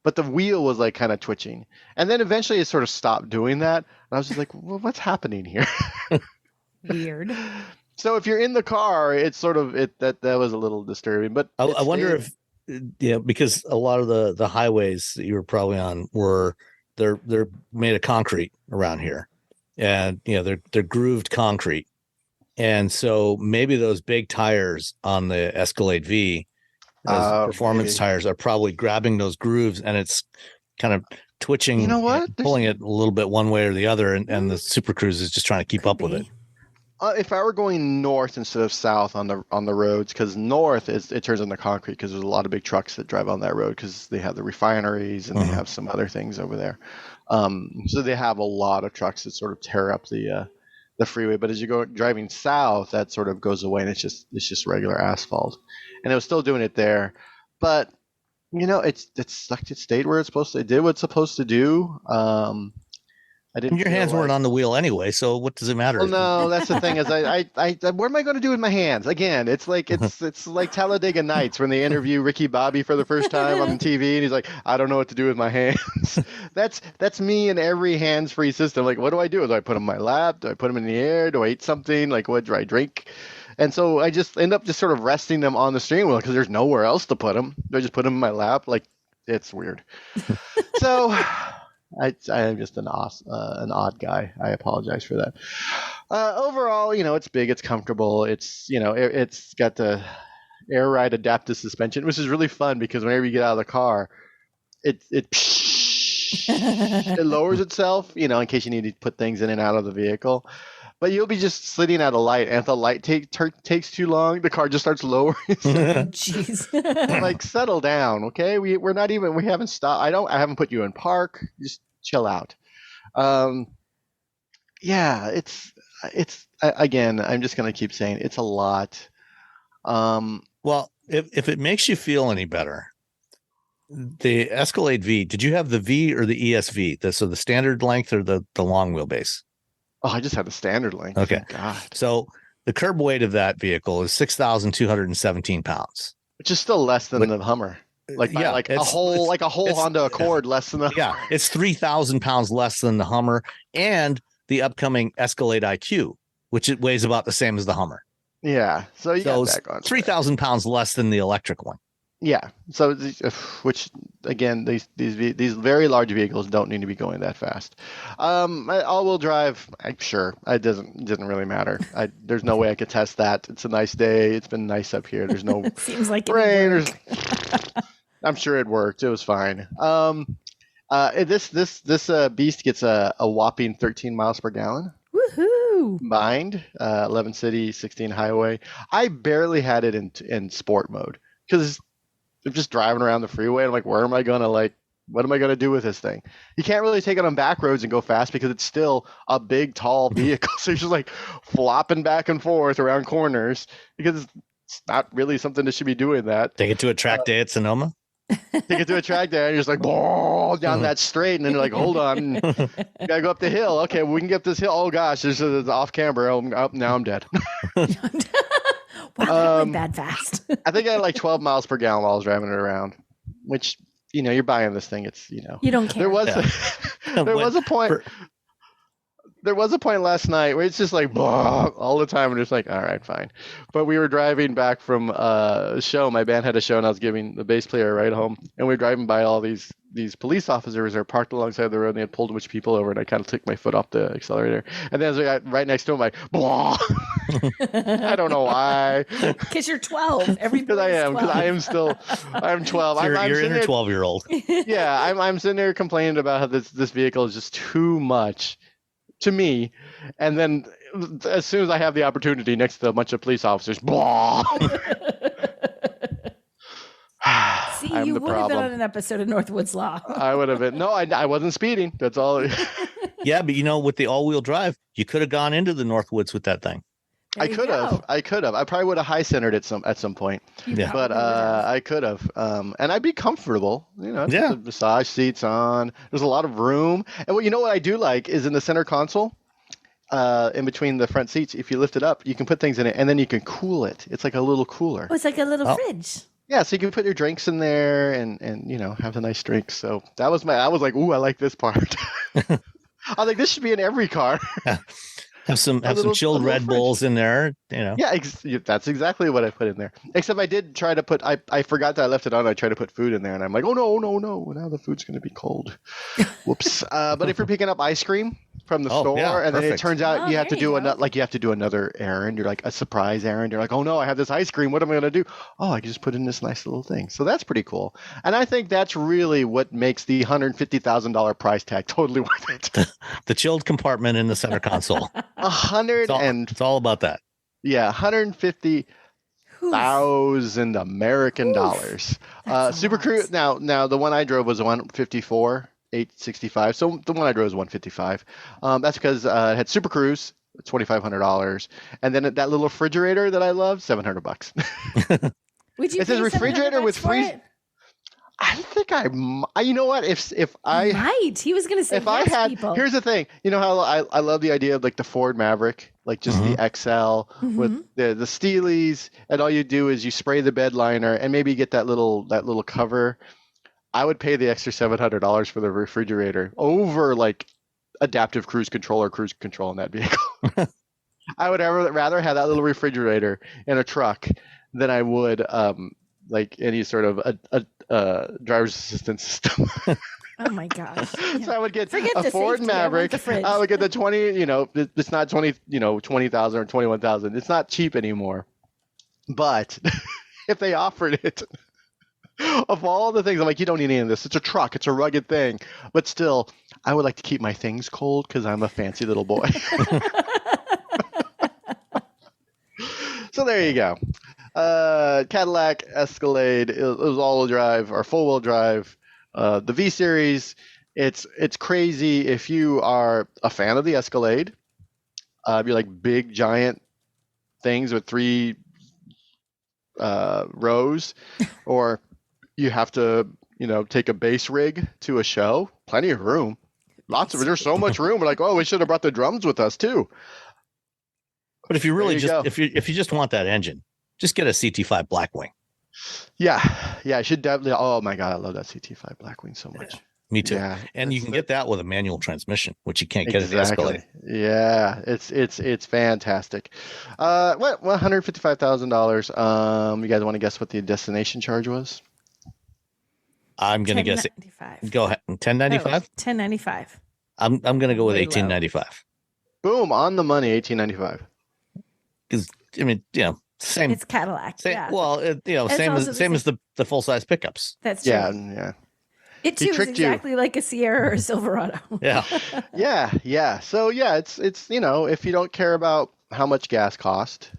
but the wheel was like kind of twitching. And then eventually it sort of stopped doing that. And I was just like, well, what's happening here? Weird. So if you're in the car, it's sort of that was a little disturbing. But I wonder if because a lot of the highways that you were probably on they're made of concrete around here, and they're grooved concrete. And so maybe those big tires on the Escalade V, those performance tires, are probably grabbing those grooves, and it's kind of twitching, pulling it a little bit one way or the other, and the Super Cruise is just trying to keep up with it. If I were going north instead of south on the roads, because north it turns into concrete because there's a lot of big trucks that drive on that road because they have the refineries and they have some other things over there. So they have a lot of trucks that sort of tear up the freeway. But as you go driving south, that sort of goes away and it's just regular asphalt. And it was still doing it there, but it sucked. It stayed where it's supposed to. It did what it's supposed to do. I didn't. Your hands weren't on the wheel anyway, so what does it matter? Well, no, that's the thing. Is I what am I going to do with my hands? Again, it's like Talladega Nights when they interview Ricky Bobby for the first time on TV, and he's like, I don't know what to do with my hands. That's me in every hands-free system. Like, what do I do? Do I put them in my lap? Do I put them in the air? Do I eat something? Like, what do I drink? And so I just end up just sort of resting them on the steering wheel because there's nowhere else to put them. I just put them in my lap. Like, it's weird. So. I am just an odd guy. I apologize for that. Overall, it's big, it's comfortable, it's it's got the air ride adaptive suspension, which is really fun because whenever you get out of the car, it lowers itself, in case you need to put things in and out of the vehicle. But you'll be just sitting at a light, and if the light takes too long, the car just starts lowering. Jeez. Like, settle down, okay? We haven't stopped. I haven't put you in park. Just chill out. Yeah, it's again. I'm just gonna keep saying it's a lot. Well, if it makes you feel any better, the Escalade V. Did you have the V or the ESV? So the standard length or the long wheelbase? Oh, I just had the standard length. Okay. Oh, God. So the curb weight of that vehicle is 6,217 pounds, which is still less than the Hummer. A whole Honda Accord less than the Hummer. It's 3,000 pounds less than the Hummer and the upcoming Escalade IQ, which it weighs about the same as the Hummer. Yeah. So you got that going. 3,000 pounds less than the electric one. Yeah. So, which again, these very large vehicles don't need to be going that fast. All-wheel drive, sure, it didn't really matter. There's no way I could test that. It's a nice day. It's been nice up here. There's no Seems like rain. it I'm sure it worked. It was fine. This beast gets a whopping 13 miles per gallon. Woohoo! Combined, 11 city, 16 highway. I barely had it in sport mode because I'm just driving around the freeway. I'm like, what am I gonna do with this thing? You can't really take it on back roads and go fast because it's still a big, tall vehicle. So you're just like flopping back and forth around corners because it's not really something that should be doing that. Take it to a track day at Sonoma. Take it to a track day and you're just like down that straight, and then you're like, hold on, you gotta go up the hill. Okay, we can get this hill. Oh gosh, this is off camber. Now I'm dead. Wow, that went that fast. I think I had like 12 miles per gallon while I was driving it around, which, you're buying this thing. It's, you don't care. There was a point. There was a point last night where it's just like all the time, and it's like, all right, fine. But we were driving back from a show. My band had a show, and I was giving the bass player a ride home. And we were driving by all these police officers that are parked alongside the road, and they had pulled a bunch of people over, and I kind of took my foot off the accelerator. And then as I got right next to him, I don't know why. Because you're 12. Because I'm 12. You're inner 12-year-old. Yeah, I'm sitting there complaining about how this vehicle is just too much to me, and then as soon as I have the opportunity next to a bunch of police officers, See, you would have been on an episode of Northwoods Law. I would have been. No, I wasn't speeding. That's all. Yeah, but with the all-wheel drive, you could have gone into the Northwoods with that thing. I could have. I probably would have high centered at some point. Yeah. But I could have. And I'd be comfortable. Yeah. The massage seats on. There's a lot of room. And what I do like is in the center console, in between the front seats, if you lift it up, you can put things in it, and then you can cool it. It's like a little cooler. Oh, it's like a little fridge. Yeah, so you can put your drinks in there and have the nice drinks. So I was like, ooh, I like this part. I was like, this should be in every car. Have some chilled Red Bulls in there, Yeah, that's exactly what I put in there. Except I did try to put. I forgot that I left it on. I tried to put food in there, and I'm like, oh no! Now the food's going to be cold. Whoops. But if you're picking up ice cream from the store, and then it turns out you have to do another errand. You're like a surprise errand. You're like, oh no, I have this ice cream. What am I going to do? Oh, I can just put in this nice little thing. So that's pretty cool. And I think that's really what makes the $150,000 price tag totally worth it. The chilled compartment in the center console. It's all about that. Yeah, $150,000 American dollars. Super Cruise. Now the one I drove was a 154, 865. So the one I drove was 155. That's because it had Super Cruise, $2,500, and then that little refrigerator that I love, $700. Would you? It says refrigerator with free. I think you know what? If I might, he was going to say if yes, I had. people. Here's the thing. You know how I love the idea of like the Ford Maverick, like just the XL with the Steelies, and all you do is you spray the bed liner and maybe get that little cover. I would pay the extra $700 for the refrigerator over like adaptive cruise control in that vehicle. I would rather have that little refrigerator in a truck than I would like any sort of a driver's assistance system. Oh my gosh! Yeah. So I would get a Ford Maverick. I would get the 20. It's not 20. 20,000 or 21,000. It's not cheap anymore. But if they offered it, of all the things, I'm like, you don't need any of this. It's a truck. It's a rugged thing. But still, I would like to keep my things cold because I'm a fancy little boy. So there you go. Cadillac Escalade. It was all-wheel drive or full-wheel drive. The V Series. It's crazy if you are a fan of the Escalade. You like big giant things with 3 rows, or you have to take a base rig to a show. Plenty of room. There's so much room. We're like, oh, we should have brought the drums with us too. But if you really if you just want that engine, just get a CT5 Blackwing. Yeah, I should definitely. Oh my god, I love that CT5 Blackwing so much. Yeah, me too. Yeah, and you can get that with a manual transmission, which you can't get at the Escalade. Yeah, it's fantastic. $155,000. You guys want to guess what the destination charge was? I'm going to guess it. 1095. Go ahead. 1095? 1095. I'm going to go with Way low. 1895. Boom, on the money, 1895. Because, I mean, same. It's Cadillac. Yeah. Well, It's same also as the full size pickups. That's true. Yeah. It He too is tricked you. exactly like a Sierra or a Silverado. Yeah. Yeah. So yeah, it's if you don't care about how much gas cost,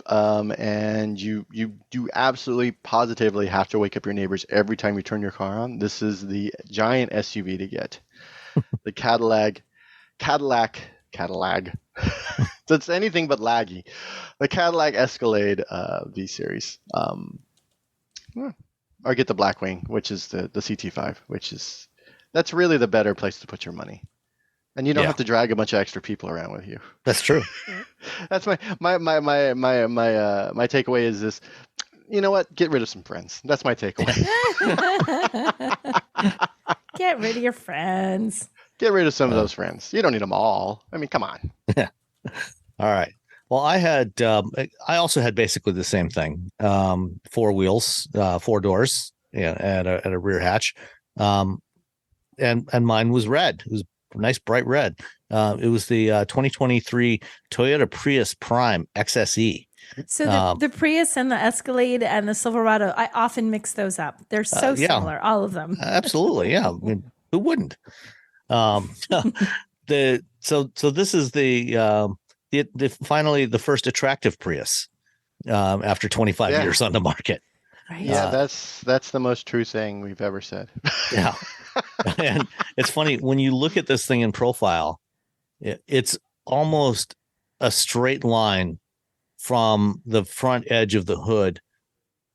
and you do absolutely positively have to wake up your neighbors every time you turn your car on, this is the giant SUV to get. The Cadillac. So it's anything but laggy. The Cadillac Escalade V Series. Or get the Blackwing, which is the CT5, that's really the better place to put your money. And you don't have to drag a bunch of extra people around with you. That's true. That's my takeaway is this. You know what? Get rid of some friends. That's my takeaway. Get rid of your friends. Get rid of some of those friends. You don't need them all. I mean, come on. Yeah. All right. Well, I also had basically the same thing. 4 wheels, 4 doors, and a rear hatch. And mine was red. It was a nice bright red. It was the 2023 Toyota Prius Prime XSE. So the Prius and the Escalade and the Silverado, I often mix those up. They're so similar, all of them. Absolutely, yeah. I mean, who wouldn't? So this is the finally the first attractive Prius after 25 years on the market. Right. Yeah, that's the most true thing we've ever said. Yeah. And it's funny when you look at this thing in profile, it's almost a straight line from the front edge of the hood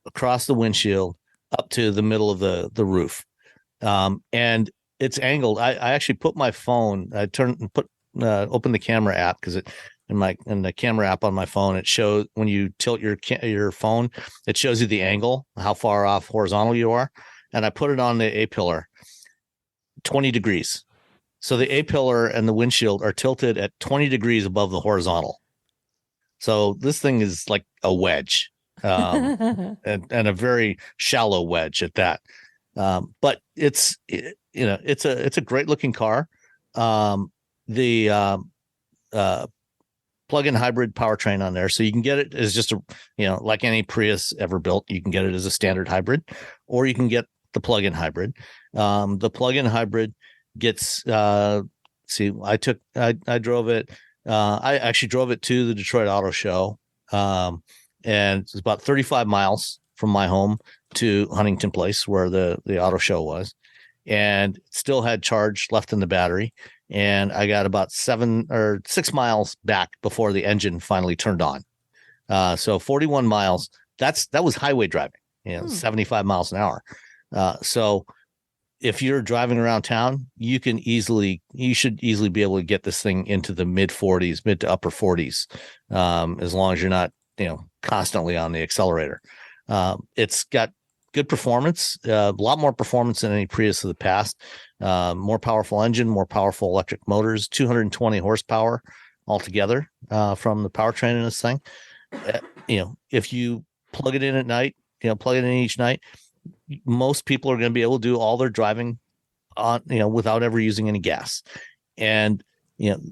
across the windshield up to the middle of the roof. And it's angled. I actually put my phone, open the camera app because in the camera app on my phone, it shows when you tilt your phone, it shows you the angle, how far off horizontal you are. And I put it on the A-pillar, 20 degrees. So the A-pillar and the windshield are tilted at 20 degrees above the horizontal. So this thing is like a wedge, and a very shallow wedge at that. But it's a great looking car. The plug-in hybrid powertrain on there, so you can get it as just like any Prius ever built. You can get it as a standard hybrid, or you can get the plug-in hybrid. The plug-in hybrid gets. I drove it. I actually drove it to the Detroit Auto Show, and it's about 35 miles from my home to Huntington Place, where the auto show was, and still had charge left in the battery. And I got about 7 or 6 miles back before the engine finally turned on. So 41 miles. That was highway driving, 75 miles an hour. So if you're driving around town, you should easily be able to get this thing into the mid to upper 40s, as long as you're not, constantly on the accelerator. It's got good performance, a lot more performance than any Prius of the past. More powerful engine, more powerful electric motors, 220 horsepower altogether from the powertrain in this thing. If you plug it in at night, plug it in each night, most people are going to be able to do all their driving on, without ever using any gas. And,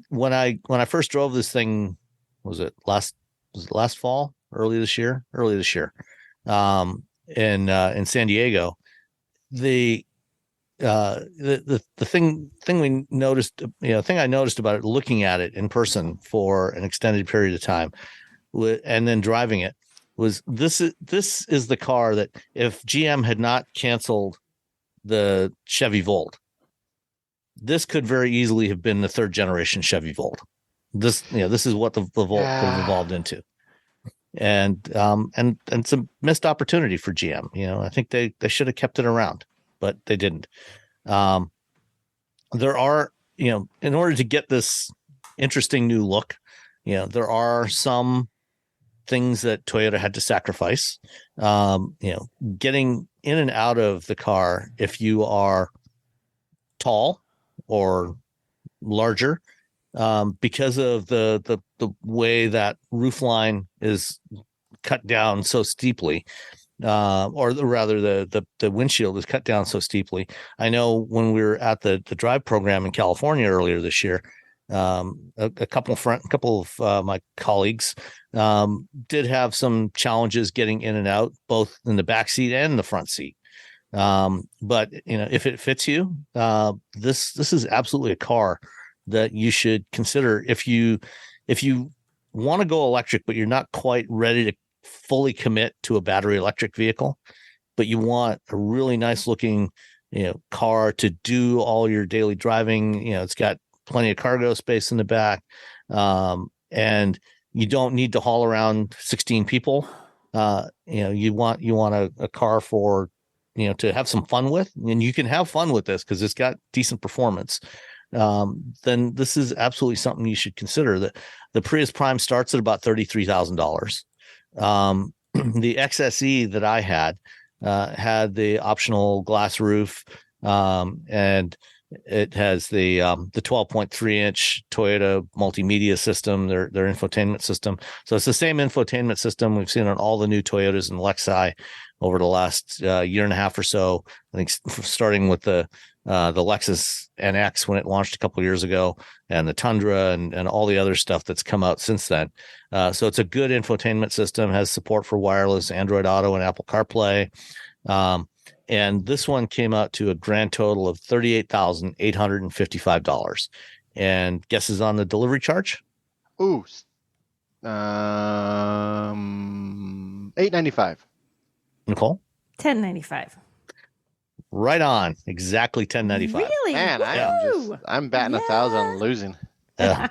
when I first drove this thing, was it last fall, early this year, in San Diego, the thing we noticed, thing I noticed about it, looking at it in person for an extended period of time, and then driving it, was this is the car that if GM had not canceled the Chevy Volt, this could very easily have been the 3rd generation Chevy Volt. This is what the Volt could have evolved into. And it's a missed opportunity for GM. I think they should have kept it around, but they didn't. There are, in order to get this interesting new look, there are some things that Toyota had to sacrifice. Getting in and out of the car, if you are tall or larger, because of the way that roof line is cut down so steeply, rather the windshield is cut down so steeply. I know when we were at the drive program in California earlier this year, a couple of my colleagues did have some challenges getting in and out, both in the back seat and the front seat. But if it fits you, this is absolutely a car that you should consider if you want to go electric, but you're not quite ready to fully commit to a battery electric vehicle, but you want a really nice looking, car to do all your daily driving. It's got plenty of cargo space in the back. And you don't need to haul around 16 people. You want a car for, to have some fun with, and you can have fun with this because it's got decent performance. Then this is absolutely something you should consider. The Prius Prime starts at about $33,000. The XSE that I had the optional glass roof, and it has the 12.3-inch Toyota multimedia system, their infotainment system. So it's the same infotainment system we've seen on all the new Toyotas and Lexi over the last year and a half or so. I think starting with the Lexus NX when it launched a couple of years ago, and the Tundra and all the other stuff that's come out since then. So it's a good infotainment system, has support for wireless, Android Auto, and Apple CarPlay. And this one came out to a grand total of $38,855. And guesses on the delivery charge? Ooh, $895. Nicole? $1095. Right on. Exactly $1095. Really? Man, I'm batting 1,000 on losing. Yeah.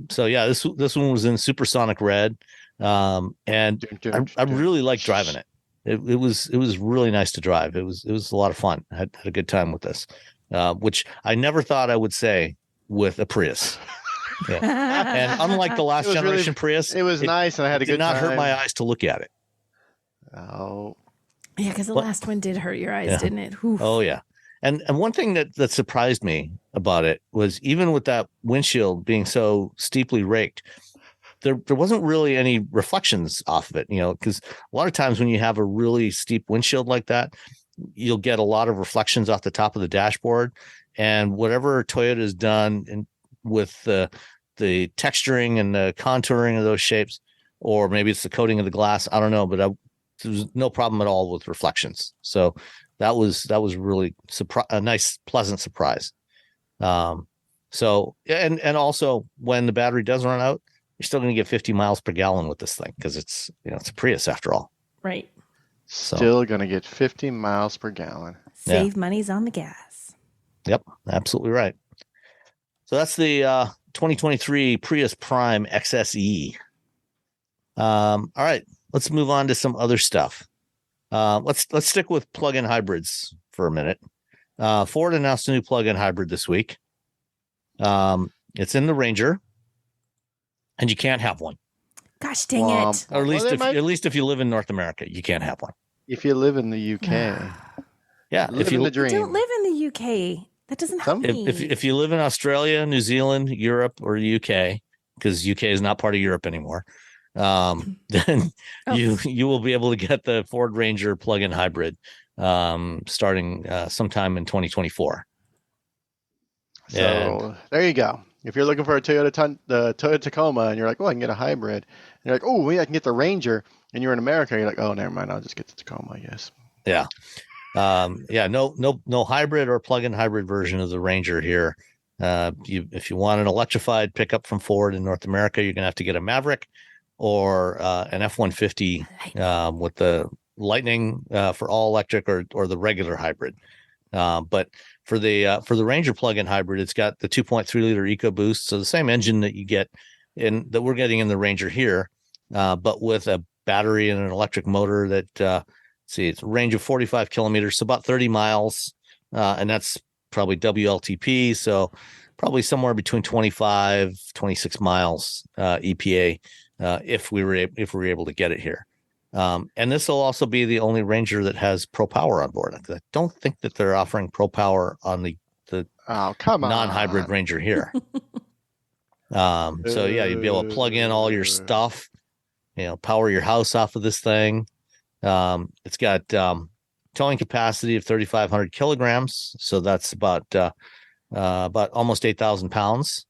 So yeah, this one was in supersonic red. And I really liked driving it. It was really nice to drive. It was a lot of fun. I had a good time with this, which I never thought I would say with a Prius. Yeah. And unlike the last generation Prius, it was nice, and I had a good time. Did not hurt my eyes to look at it. Oh. Yeah, because the last one did hurt your eyes, didn't it? Oof. Oh yeah. And one thing that surprised me about it was, even with that windshield being so steeply raked, there wasn't really any reflections off of it, because a lot of times when you have a really steep windshield like that, you'll get a lot of reflections off the top of the dashboard. And whatever Toyota has done with the texturing and the contouring of those shapes, or maybe it's the coating of the glass, I don't know, but there was no problem at all with reflections. So that was really a nice, pleasant surprise. So, and also when the battery does run out, you're still going to get 50 miles per gallon with this thing, because it's a Prius after all. Right. Still going to get 50 miles per gallon. Save monies on the gas. Yep, absolutely right. So that's the 2023 Prius Prime XSE. All right, let's move on to some other stuff. Let's stick with plug-in hybrids for a minute. Ford announced a new plug-in hybrid this week. It's in the Ranger, and you can't have one. Gosh dang it! Or at least if you live in North America, you can't have one. If you live in the UK, yeah, live in the dream. I don't live in the UK. That doesn't help me. If you live in Australia, New Zealand, Europe, or the UK, because UK is not part of Europe anymore, then you will be able to get the Ford Ranger plug-in hybrid starting sometime in 2024. So there you go. If you're looking for a Toyota Tacoma, and you're like, I can get a hybrid, and you're like, maybe I can get the Ranger, and you're in America, you're like, never mind, I'll just get the Tacoma, I guess. Yeah. No hybrid or plug-in hybrid version of the Ranger here. If you want an electrified pickup from Ford in North America, you're going to have to get a Maverick or an F-150 with the Lightning for all electric, or the regular hybrid. But for the Ranger plug-in hybrid, it's got the 2.3 liter EcoBoost, so the same engine that you get that we're getting in the Ranger here, but with a battery and an electric motor that it's a range of 45 kilometers, so about 30 miles, and that's probably WLTP, so probably somewhere between 26 miles EPA if we were able to get it here. And this will also be the only Ranger that has Pro Power on board. I don't think that they're offering Pro Power on the non-hybrid Ranger here. So yeah, you'd be able to plug in all your stuff, power your house off of this thing. It's got towing capacity of 3,500 kilograms, so that's about almost 8,000 pounds.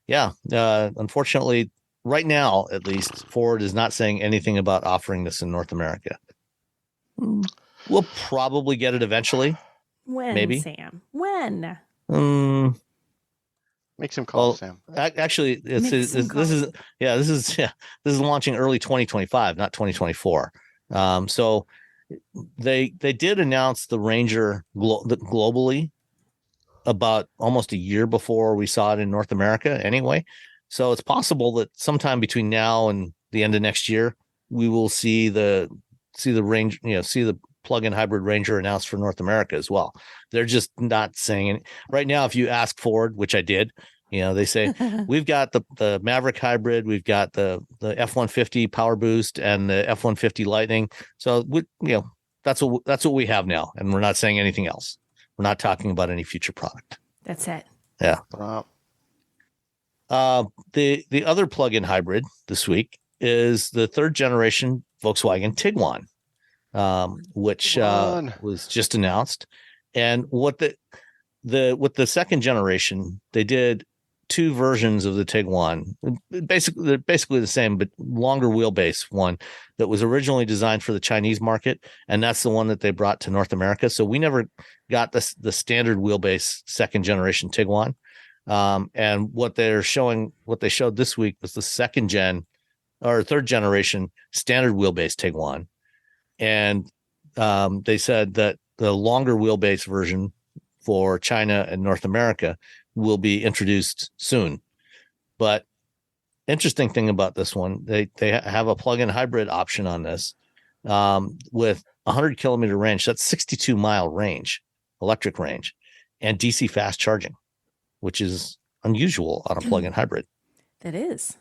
Unfortunately, right now, at least, Ford is not saying anything about offering this in North America. We'll probably get it eventually. When, maybe. Sam? When? Make some calls, Sam. Actually, this is launching early 2025, not 2024. So they did announce the Ranger globally about almost a year before we saw it in North America anyway. So it's possible that sometime between now and the end of next year, we will see the Ranger, see the plug-in hybrid Ranger announced for North America as well. They're just not saying it right now. If you ask Ford, which I did, they say we've got the Maverick hybrid, we've got the F-150 Power Boost and the F-150 Lightning. So that's what we have now, and we're not saying anything else. We're not talking about any future product. That's it. Yeah. The other plug-in hybrid this week is the third generation Volkswagen Tiguan, which was just announced. And with the second generation, they did two versions of the Tiguan. They're basically the same, but longer wheelbase one that was originally designed for the Chinese market, and that's the one that they brought to North America. So we never got the standard wheelbase second generation Tiguan. And what they showed this week was the third generation standard wheelbase Tiguan. And they said that the longer wheelbase version for China and North America will be introduced soon. But interesting thing about this one, they have a plug-in hybrid option on this with 100 kilometer range. That's 62 mile range, electric range, and DC fast charging, which is unusual on a plug-in hybrid. That is.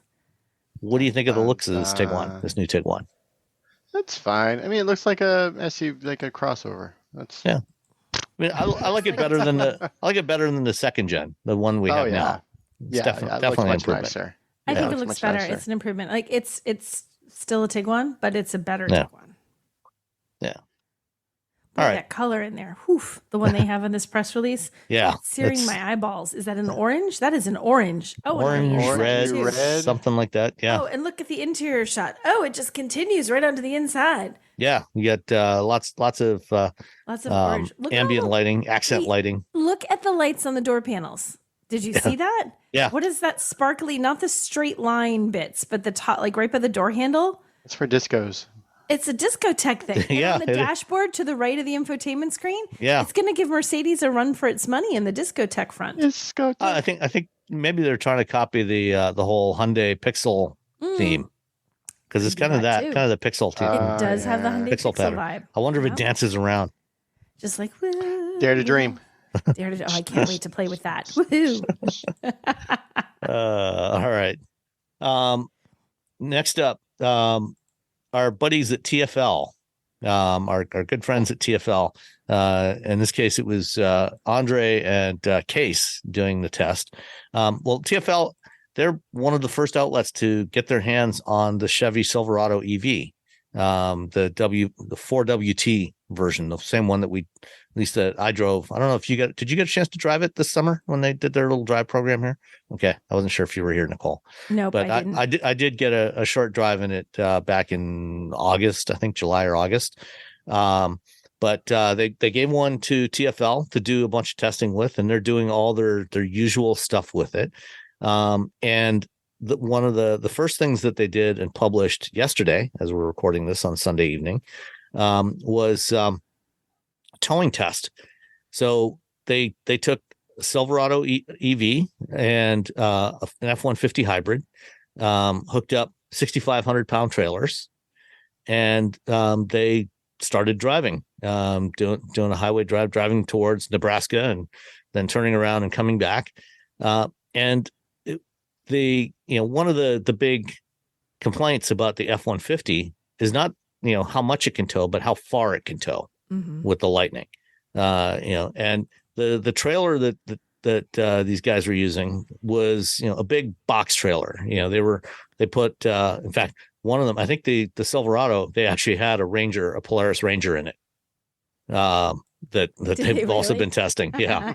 What do you think of the looks of this Tiguan, this new Tiguan? That's fine. I mean, it looks like a SUV, like a crossover. Yeah. I mean, I like it better than the second gen, the one we have now. It's definitely an improvement. Nicer. I think it looks better. Nicer. It's an improvement. Like it's still a Tiguan, but it's a better Tiguan. Yeah. All right. That color in there. Whew, the one they have in this press release. Yeah. It's searing my eyeballs. Is that an orange? That is an orange. Oh, orange, red, something like that. Yeah. Oh, and look at the interior shot. Oh, it just continues right onto the inside. Yeah, you get lots of orange. Ambient lighting, accent lighting. Look at the lights on the door panels. Did you see that? Yeah. What is that sparkly? Not the straight line bits, but the top, like right by the door handle. It's for discos. It's a discotheque thing. Yeah. On the dashboard to the right of the infotainment screen. Yeah. It's going to give Mercedes a run for its money in the discotheque front. I think maybe they're trying to copy the whole Hyundai Pixel theme. Because it's kind of the Pixel too. It does have the Hyundai Pixel pattern. vibe. I wonder if it dances around. Just like, woo. Dare to dream. I can't wait to play with that. Woohoo. All right. Next up, our buddies at TFL, our good friends at TFL. In this case, it was Andre and Case doing the test. Well, TFL, they're one of the first outlets to get their hands on the Chevy Silverado EV, the 4WT version, the same one that I drove. I don't know if did you get a chance to drive it this summer when they did their little drive program here? Okay. I wasn't sure if you were here, Nicole. No, but I didn't. I did get a short drive in it back in August, I think July or August. But they gave one to TFL to do a bunch of testing with, and they're doing all their usual stuff with it. And one of the first things that they did and published yesterday, as we're recording this on Sunday evening, was towing test. So they took a Silverado EV and an F-150 hybrid, hooked up 6,500 pound trailers, and they started driving, doing a highway drive, driving towards Nebraska, and then turning around and coming back. And one of the big complaints about the F-150 is not how much it can tow, but how far it can tow with the Lightning. And the trailer that these guys were using was a big box trailer. They put in fact, one of them, I think the Silverado, they actually had a Polaris Ranger in it. That they've also really? been testing. Yeah.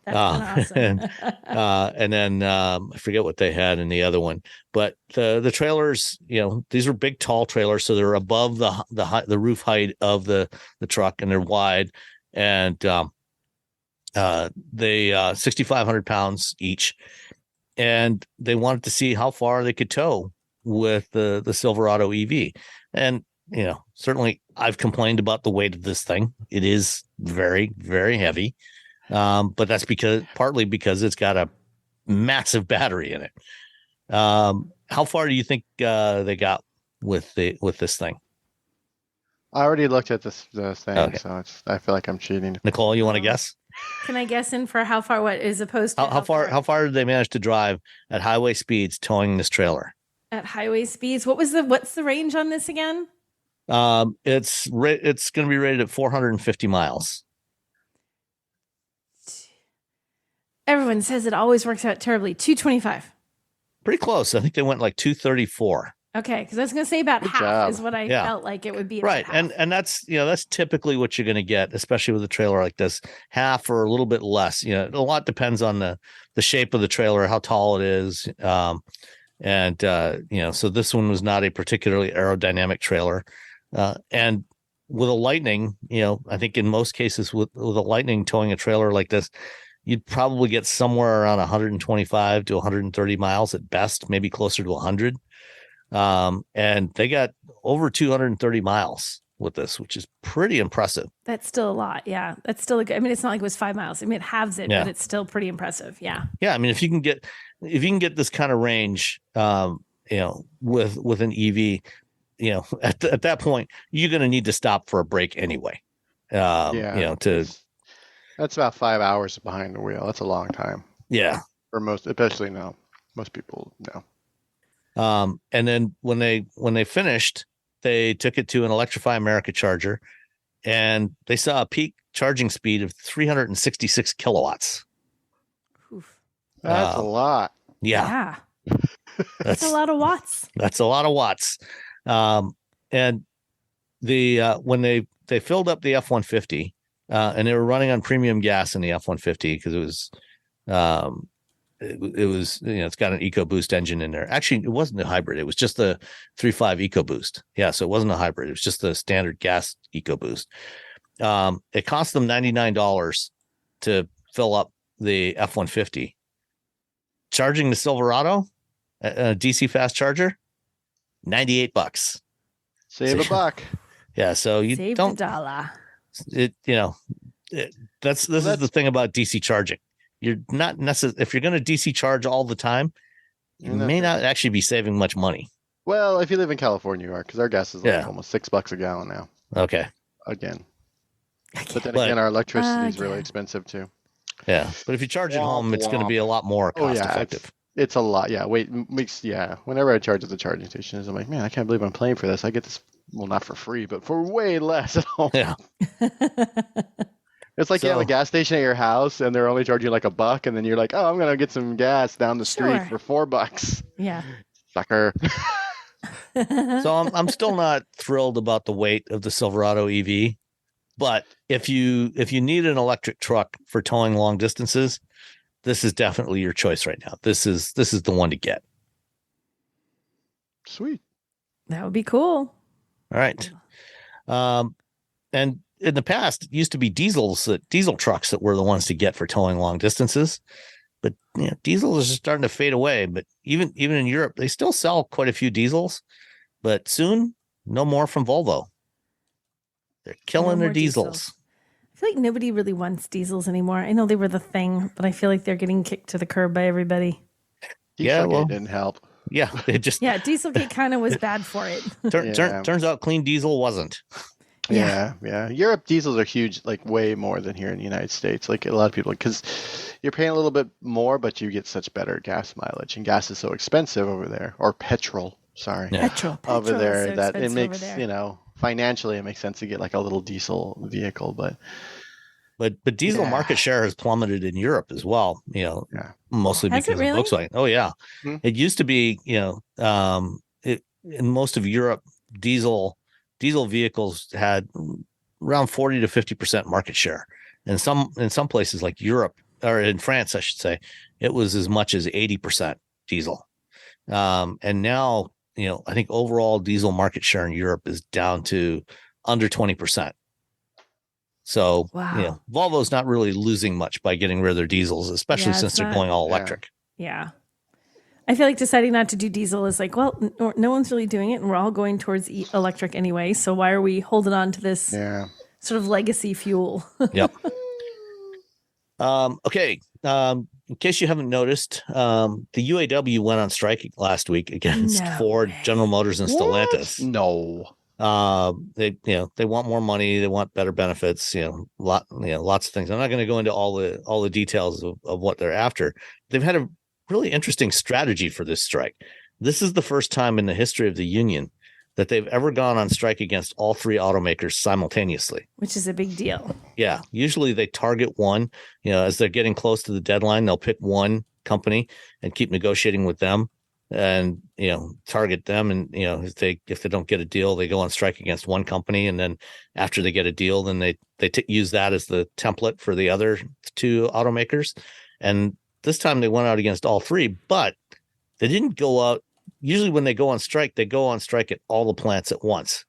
That's awesome. And then I forget what they had in the other one, but the trailers, these are big, tall trailers, so they're above the roof height of the truck, and they're wide, and they 6,500 pounds each, and they wanted to see how far they could tow with the Silverado EV, and certainly I've complained about the weight of this thing. It is very, very heavy. But that's partly because it's got a massive battery in it. How far do you think they got with this thing? I already looked at the thing, Okay. so I feel like I'm cheating. Nicole, you want to guess? Can I guess in for how far? What is opposed to How far did they manage to drive at highway speeds towing this trailer? At highway speeds? What's the range on this again? It's going to be rated at 450 miles. Everyone says it always works out terribly. 225. Pretty close. I think they went like 234. Okay, because I was going to say about Good half job. is what I felt like it would be. Right, half. and that's that's typically what you're going to get, especially with a trailer like this, half or a little bit less. A lot depends on the shape of the trailer, how tall it is, and so this one was not a particularly aerodynamic trailer, and with a Lightning, I think in most cases with a Lightning towing a trailer like this, you'd probably get somewhere around 125 to 130 miles at best, maybe closer to 100. And they got over 230 miles with this, which is pretty impressive. That's still a lot. Yeah. That's still good. I mean, it's not like it was 5 miles. I mean, it halves it, but it's still pretty impressive. Yeah. Yeah. I mean, if you can get this kind of range, with an EV, at that point, you're going to need to stop for a break anyway. That's about 5 hours behind the wheel. That's a long time. Yeah. For especially now, most people know. And then when they finished, they took it to an Electrify America charger, and they saw a peak charging speed of 366 kilowatts. Oof. That's a lot. Yeah. That's a lot of watts. That's a lot of watts. And when they filled up the F-150, and they were running on premium gas in the F-150 because it was it's got an EcoBoost engine in there. Actually, it wasn't a hybrid. It was just the 3.5 EcoBoost. Yeah, so it wasn't a hybrid. It was just the standard gas EcoBoost. It cost them $99 to fill up the F-150. Charging the Silverado, a DC fast charger, $98. Save a buck. Yeah, so you Save don't. the dollar. This is the thing about DC charging. You're not necessarily, if you're going to DC charge all the time, you may not actually be saving much money. Well, if you live in California, you are, because our gas is almost $6 a gallon now. Okay. Again. But then again, our electricity is really expensive too. Yeah. But if you charge at home, it's going to be a lot more cost effective. It's a lot. Yeah. Whenever I charge at the charging stations, I'm like, man, I can't believe I'm paying for this. I get this, well, not for free, but for way less at home. Yeah. It's like you have a gas station at your house and they're only charging like $1, and then you're like, oh, I'm going to get some gas down the street for $4. Yeah. Sucker. So I'm still not thrilled about the weight of the Silverado EV, but if you need an electric truck for towing long distances, this is definitely your choice right now. This is the one to get. Sweet. That would be cool. All right. And in the past, it used to be diesel trucks that were the ones to get for towing long distances. But diesels are starting to fade away. But even in Europe, they still sell quite a few diesels. But soon, no more from Volvo. They're killing their diesels. I feel like nobody really wants diesels anymore. I know they were the thing, but I feel like they're getting kicked to the curb by everybody. Dieselgate didn't help. Yeah, it just Dieselgate kind of was bad for it. Turns out clean diesel wasn't. Yeah. Europe diesels are huge, like way more than here in the United States. Like a lot of people, because you're paying a little bit more, but you get such better gas mileage, and gas is so expensive over there, or petrol. Sorry, petrol over there so that it makes financially it makes sense to get like a little diesel vehicle, but diesel market share has plummeted in Europe as well. Mostly because of Volkswagen. Oh yeah, It used to be in most of Europe, diesel vehicles had around 40 to 50% market share. And in some places like Europe, or in France, I should say, it was as much as 80% diesel. And now, I think overall diesel market share in Europe is down to under 20%. So, wow. Volvo's not really losing much by getting rid of their diesels, especially since they're going all electric. Yeah. I feel like deciding not to do diesel is like, well, no one's really doing it, and we're all going towards electric anyway. So why are we holding on to this sort of legacy fuel? Yep. Okay. In case you haven't noticed, the UAW went on strike last week against Ford, General Motors, and Stellantis. No. They want more money. They want better benefits. Lots of things. I'm not going to go into all the details of what they're after. They've had a really interesting strategy for this strike. This is the first time in the history of the union that they've ever gone on strike against all three automakers simultaneously, which is a big deal. Yeah. Usually they target one, as they're getting close to the deadline, they'll pick one company and keep negotiating with them and, target them. And, if they don't get a deal, they go on strike against one company. And then after they get a deal, then they use that as the template for the other two automakers. And this time they went out against all three, but they didn't go out. Usually when they go on strike at all the plants at once.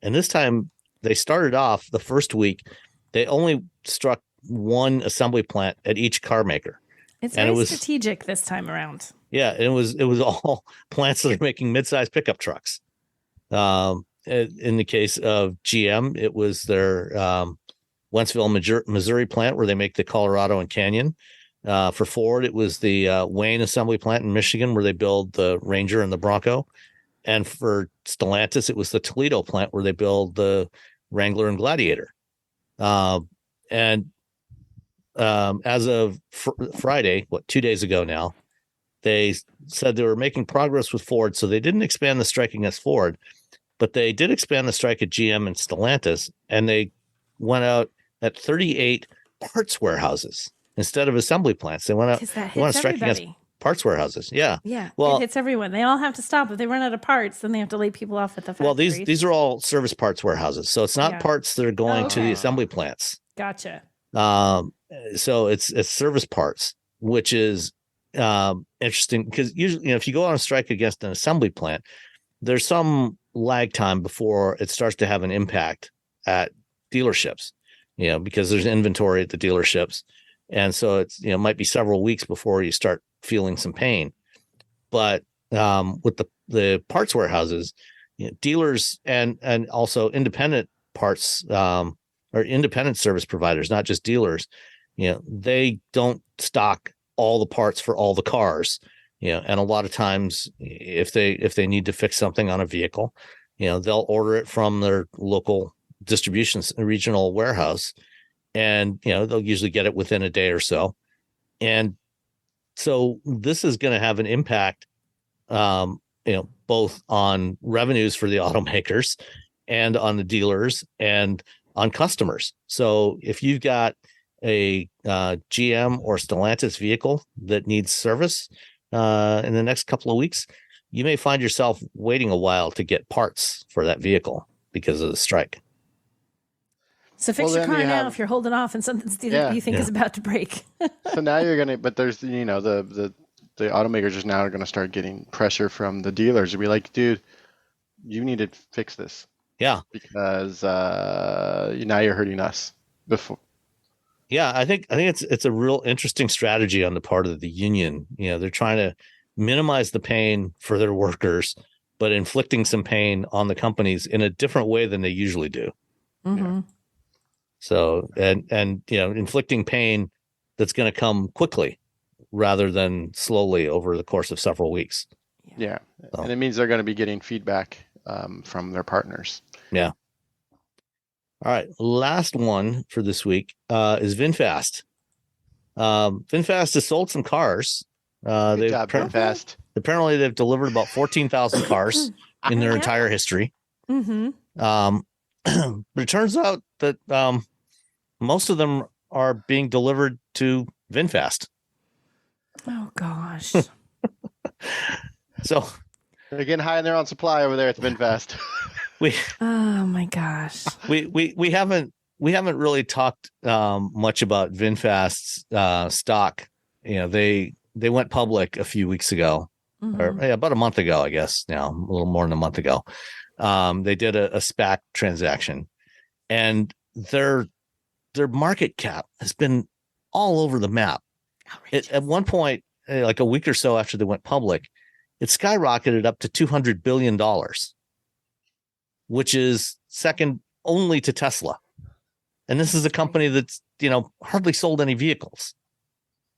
And this time they started off the first week, they only struck one assembly plant at each car maker. It's very strategic this time around. Yeah. And it was all plants that are making mid-sized pickup trucks. In the case of GM, it was their Wentzville, Missouri plant where they make the Colorado and Canyon. For Ford, it was the Wayne assembly plant in Michigan where they build the Ranger and the Bronco. And for Stellantis, it was the Toledo plant where they build the Wrangler and Gladiator. And as of Friday, 2 days ago now, they said they were making progress with Ford. So they didn't expand the strike against Ford, but they did expand the strike at GM and Stellantis. And they went out at 38 parts warehouses. Instead of assembly plants, they went out striking against parts warehouses. Yeah. Yeah. Well, it hits everyone. They all have to stop. If they run out of parts, then they have to lay people off at the factory. Well, these are all service parts warehouses. So it's not parts that are going to the assembly plants. Gotcha. So it's service parts, which is interesting because usually, if you go on a strike against an assembly plant, there's some lag time before it starts to have an impact at dealerships, because there's inventory at the dealerships. And so it's, might be several weeks before you start feeling some pain. But with the parts warehouses, dealers and also independent parts or independent service providers, not just dealers, they don't stock all the parts for all the cars. And a lot of times if they need to fix something on a vehicle, they'll order it from their local distribution regional warehouse. And, they'll usually get it within a day or so. And so this is going to have an impact, both on revenues for the automakers and on the dealers and on customers. So if you've got a GM or Stellantis vehicle that needs service in the next couple of weeks, you may find yourself waiting a while to get parts for that vehicle because of the strike. So fix your car now if you're holding off and something you think is about to break. So now you're going to, but there's, the automakers just now are going to start getting pressure from the dealers to be like, dude, you need to fix this. Yeah. Because now you're hurting us before. Yeah, I think it's a real interesting strategy on the part of the union. They're trying to minimize the pain for their workers, but inflicting some pain on the companies in a different way than they usually do. Mm-hmm. Yeah. So, and inflicting pain that's going to come quickly rather than slowly over the course of several weeks. Yeah. So. And it means they're going to be getting feedback from their partners. Yeah. All right. Last one for this week is Vinfast. Vinfast has sold some cars. Good job, Vinfast. Apparently they've delivered about 14,000 cars in their entire history. Mm-hmm. But it turns out that most of them are being delivered to Vinfast. Oh, gosh. So They're getting high in their own supply over there at Vinfast. Oh my gosh. We haven't really talked much about Vinfast's stock. They went public a few weeks ago, or about a month ago, I guess. Now, a little more than a month ago. They did a SPAC transaction, and their market cap has been all over the map. At one point, like a week or so after they went public, it skyrocketed up to $200 billion, which is second only to Tesla. And this is a company that's, hardly sold any vehicles.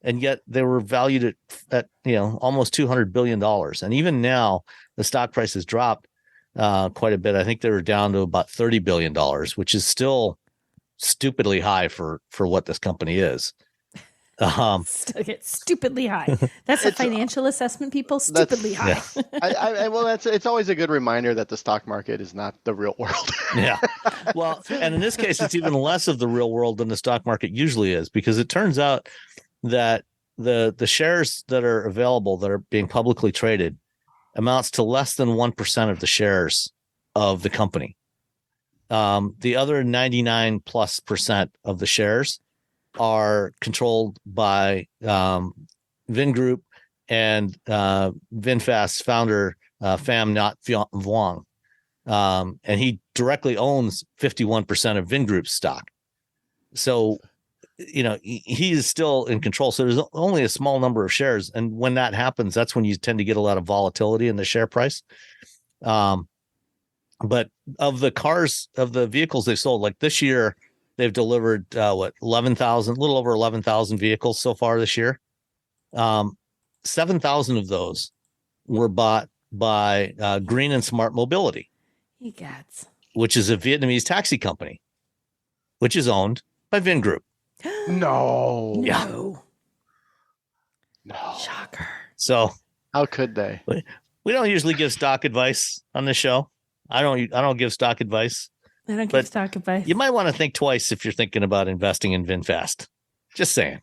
And yet they were valued at almost $200 billion. And even now, the stock price has dropped quite a bit. I think they were down to about $30 billion, which is still stupidly high for what this company is. Still get stupidly high. That's a financial assessment, people. Stupidly high. Yeah. Well, it's always a good reminder that the stock market is not the real world. Yeah. Well, and in this case, it's even less of the real world than the stock market usually is, because it turns out that the shares that are available that are being publicly traded amounts to less than 1% of the shares of the company. The other 99+% of the shares are controlled by Vingroup and Vinfast founder Pham Nhat Vuong. And he directly owns 51% of Vingroup's stock. So, he is still in control. So there's only a small number of shares. And when that happens, that's when you tend to get a lot of volatility in the share price. But of the vehicles they've sold, like this year, they've delivered 11,000, a little over 11,000 vehicles so far this year. 7,000 of those were bought by Green and Smart Mobility, which is a Vietnamese taxi company, which is owned by Vingroup. No. Yeah. No. Shocker. So how could they? We don't usually give stock advice on this show. I don't give stock advice. I don't give stock advice. You might want to think twice if you're thinking about investing in Vinfast. Just saying.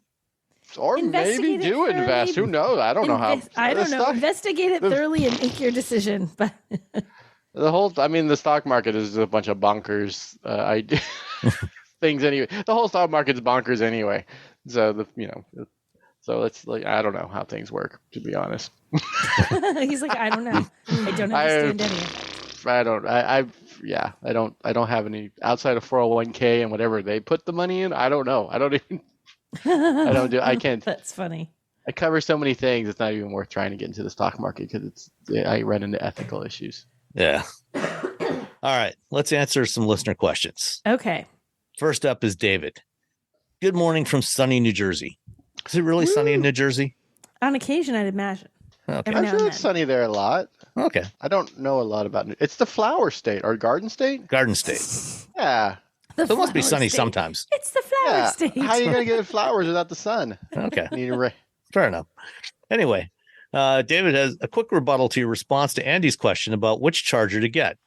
Or maybe do invest. Who knows? I don't know how. I don't know. Investigate it thoroughly and make your decision. But the stock market is a bunch of bonkers things anyway. The whole stock market's bonkers anyway. So so it's like, I don't know how things work, to be honest. He's like, I don't know. I don't understand any of it. I don't have any outside of 401k and whatever they put the money in. I don't know. I can't. That's funny. I cover so many things. It's not even worth trying to get into the stock market because I run into ethical issues. Yeah. All right. Let's answer some listener questions. Okay. First up is David. Good morning from sunny New Jersey. Is it really sunny in New Jersey? On occasion, I'd imagine. Okay. I'm sure it's sunny there a lot. Okay. I don't know a lot about it. It's the flower state or garden state? Garden state. Yeah. So it must be sunny sometimes. It's the flower state. How are you going to get flowers without the sun? Okay. Fair enough. Anyway, David has a quick rebuttal to your response to Andy's question about which charger to get.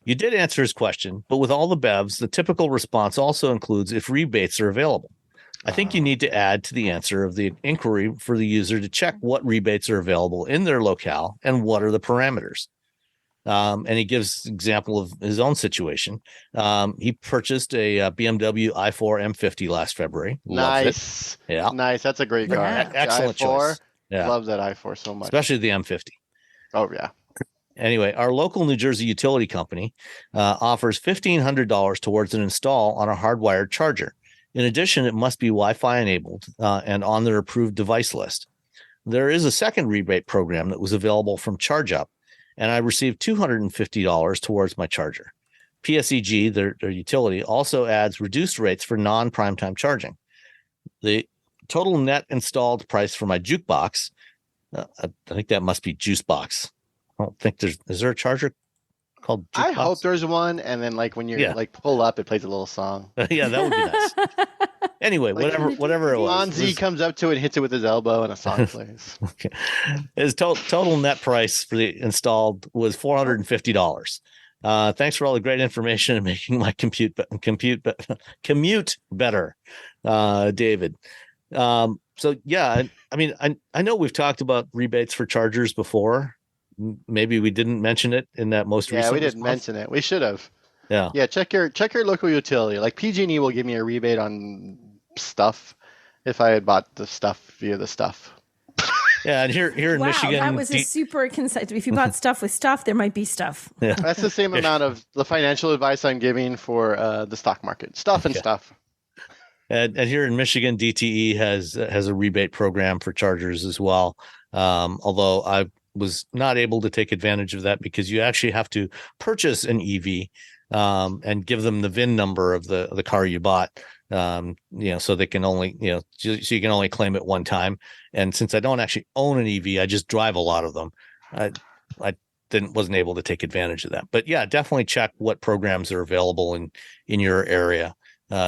You did answer his question, but with all the BEVs, the typical response also includes if rebates are available. I think you need to add to the answer of the inquiry for the user to check what rebates are available in their locale and what are the parameters. And he gives an example of his own situation. He purchased a BMW i4 M50 last February. Nice. Yeah. Nice. That's a great car. Yeah. Excellent choice. Yeah. Love that i4 so much. Especially the M50. Oh, yeah. Anyway, our local New Jersey utility company offers $1,500 towards an install on a hardwired charger. In addition, it must be Wi-Fi enabled and on their approved device list. There is a second rebate program that was available from ChargeUp, and I received $250 towards my charger. PSEG, their utility, also adds reduced rates for non-primetime charging. The total net installed price for my jukebox, I think that must be Juicebox. I don't think is there a charger called Jukebox? I hope there's one, and then when you pull up, it plays a little song. Yeah, that would be nice. Anyway, whatever it was. Fonzie comes up to it and hits it with his elbow, and a song plays. Okay. His total net price for the installed was $450. Thanks for all the great information and making my commute better, David. So yeah, I know we've talked about rebates for chargers before, maybe we didn't mention it in that most recent we didn't response. mention it. We should have. Yeah. Yeah, check your local utility. Like PG&E will give me a rebate on stuff if I had bought the stuff via the stuff. Yeah, and here in Wow, Michigan, that was a super concise. If you bought stuff with stuff, there might be stuff. yeah. That's the same amount of the financial advice I'm giving for the stock market. Stuff and stuff. And here in Michigan, DTE has a rebate program for chargers as well. Although I was not able to take advantage of that because you actually have to purchase an EV and give them the VIN number of the car you bought. So they can only, so you can only claim it one time. And since I don't actually own an EV, I just drive a lot of them. I wasn't able to take advantage of that. But yeah, definitely check what programs are available in your area.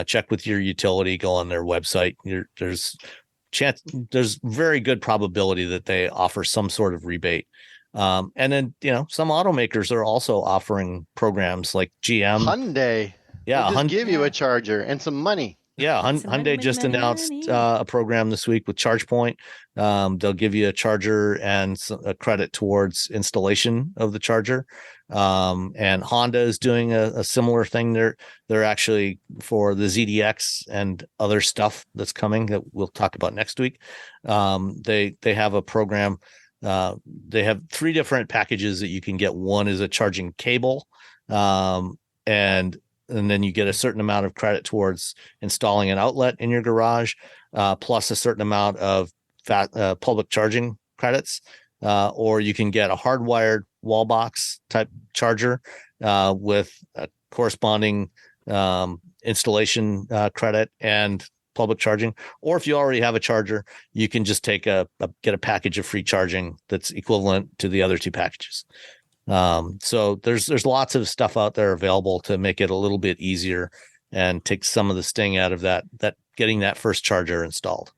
Check with your utility, go on their website. There's very good probability that they offer some sort of rebate. And then, some automakers are also offering programs like GM. Hyundai. Yeah. They'll just give you a charger and some money. Yeah. Hyundai just announced a program this week with ChargePoint. They'll give you a charger and a credit towards installation of the charger. And Honda is doing a similar thing. They're actually for the ZDX and other stuff that's coming that we'll talk about next week. They have a program. They have 3 different packages that you can get. One is a charging cable, and then you get a certain amount of credit towards installing an outlet in your garage, plus a certain amount of public charging credits, or you can get a hardwired wall box type charger with a corresponding installation credit and public charging. Or if you already have a charger, you can just get a package of free charging that's equivalent to the other 2 packages. So there's lots of stuff out there available to make it a little bit easier and take some of the sting out of that getting that first charger installed.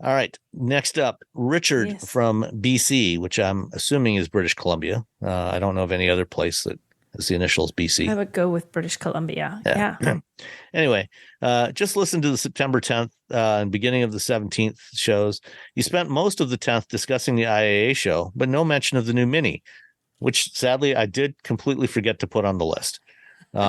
All right. Next up, Richard from BC, which I'm assuming is British Columbia. I don't know of any other place that has the initials BC. I would go with British Columbia. Yeah. Anyway, just listen to the September 10th and beginning of the 17th shows. You spent most of the 10th discussing the IAA show, but no mention of the new Mini, which sadly I did completely forget to put on the list. It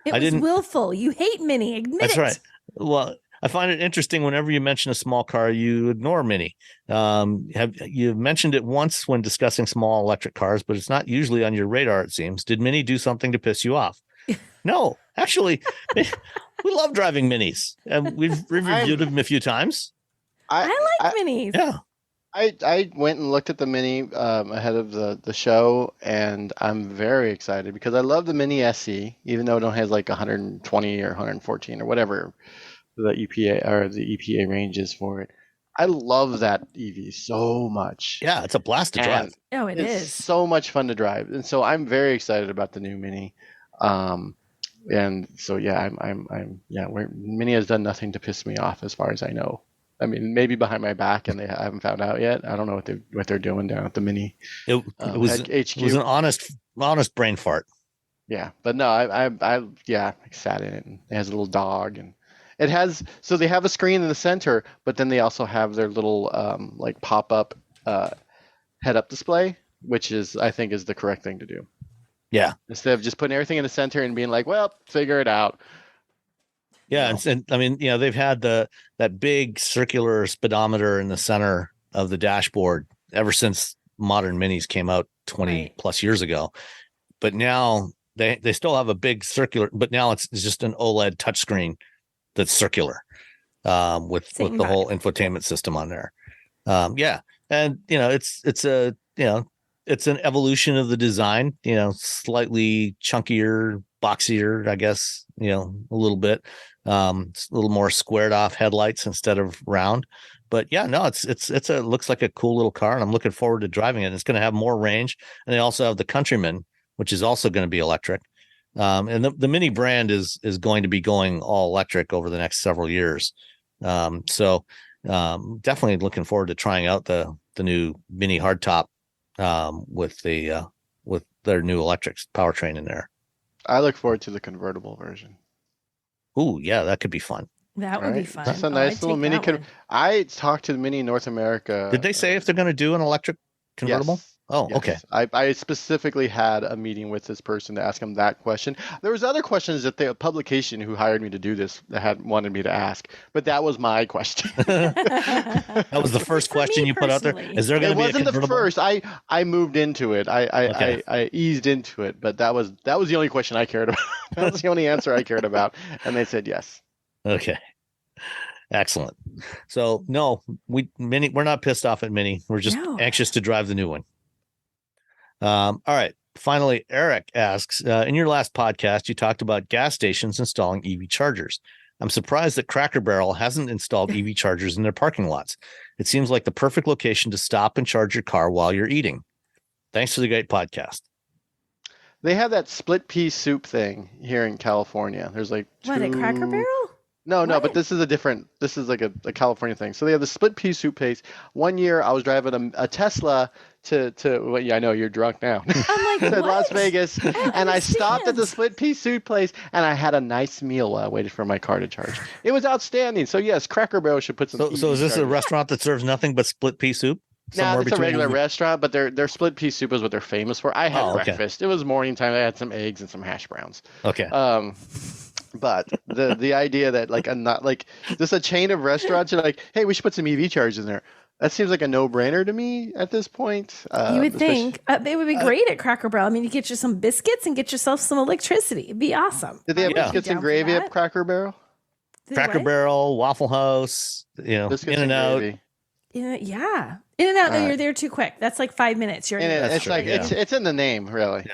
was willful. You hate Mini. Admit That's it. right. Well, I find it interesting whenever you mention a small car, you ignore Mini. You've mentioned it once when discussing small electric cars, but it's not usually on your radar, it seems. Did Mini do something to piss you off? No, actually, we love driving Minis, and we've reviewed them a few times. I like Minis. Yeah. I went and looked at the Mini ahead of the show, and I'm very excited because I love the Mini SE, even though it only has like 120 or 114 or whatever the EPA range is for it. I love that EV so much. Yeah, it's a blast to drive. Oh, it is so much fun to drive, and so I'm very excited about the new Mini. And so yeah, Mini has done nothing to piss me off as far as I know. I mean, maybe behind my back, and I haven't found out yet. I don't know what they're doing down at the Mini. It was an honest brain fart. Yeah, but no, I sat in it, and it has a little dog, and it has, so they have a screen in the center, but then they also have their little like pop-up head-up display, which I think is the correct thing to do. Yeah. Instead of just putting everything in the center and being like, well, figure it out. Yeah, and I mean, they've had that big circular speedometer in the center of the dashboard ever since modern Minis came out 20 plus years ago. But now they still have a big circular, but now it's just an OLED touchscreen that's circular with the whole infotainment system on there. And it's an evolution of the design, slightly chunkier, boxier, I guess, a little bit, a little more squared off headlights instead of round. But yeah, no, it looks like a cool little car, and I'm looking forward to driving it. It's going to have more range, and they also have the Countryman, which is also going to be electric. And the Mini brand is going to be going all electric over the next several years. So definitely looking forward to trying out the new Mini hardtop with their new electric powertrain in there. I look forward to the convertible version. Ooh, yeah, that could be fun. That would be fun. That's a Oh, nice I'd little take mini. that one. I talked to the Mini North America. Did they say if they're going to do an electric convertible? Yes. Oh, Yes. okay. I specifically had a meeting with this person to ask him that question. There was other questions that the publication who hired me to do this had wanted me to ask, but that was my question. That was the first For question me you put out there. personally. Is there going It to be a wasn't the convertible? first. I moved into it. Okay. I eased into it, but that was the only question I cared about. That was the only answer I cared about, and they said yes. Okay. Excellent. So no, we're not pissed off at Mini. We're just No. anxious to drive the new one. All right. Finally, Eric asks, in your last podcast, you talked about gas stations installing EV chargers. I'm surprised that Cracker Barrel hasn't installed EV chargers in their parking lots. It seems like the perfect location to stop and charge your car while you're eating. Thanks for the great podcast. They have that split pea soup thing here in California. There's like What, at Cracker Barrel? No, What? but this is like a California thing. So they have the split pea soup place. One year I was driving a Tesla to well, yeah, I know you're drunk now. I'm like, to what? Las Vegas, and I stopped at the understand. split pea soup place, and I had a nice meal while I waited for my car to charge. It was outstanding. So yes, Cracker Barrel should put some. So is this a chargers. restaurant that serves nothing but split pea soup? No, Somewhere it's a regular EV restaurant, but their split pea soup is what they're famous for. I had Oh, okay. breakfast. It was morning time. I had some eggs and some hash browns. Okay. But the idea that like this a chain of restaurants are like, hey, we should put some EV chargers in there. That seems like a no-brainer to me at this point. You would think they would be great at Cracker Barrel. I mean, you get you some biscuits and get yourself some electricity. It'd be awesome. Did they have Yeah. biscuits Down and for gravy that. at Cracker Barrel? Cracker What? Barrel, Waffle House, Biscuits In and Out. gravy. Yeah. In and out, no, All right. you're there too quick. That's like 5 minutes. You're And in, That's it's true, like yeah. it's in the name, really.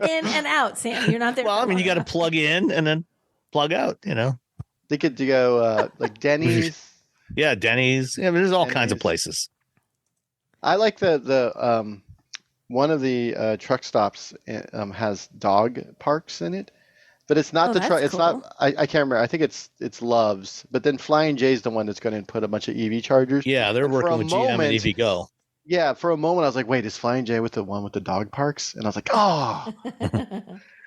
in and out, Sam. You're not there. Well, for I mean, you got to long. plug in and then plug out, They could go like Denny's. Yeah, Denny's. Yeah, I mean, there's all kinds of Denny's. places. I like the one of the truck stops has dog parks in it, but it's not Oh, the truck. that's It's cool. not. I can't remember. I think it's Love's, but then Flying J's the one that's going to put a bunch of EV chargers. Yeah, they're And for working a with GM and moment- EV Go. Yeah, for a moment I was like, wait, is Flying J with the one with the dog parks? And I was like, oh.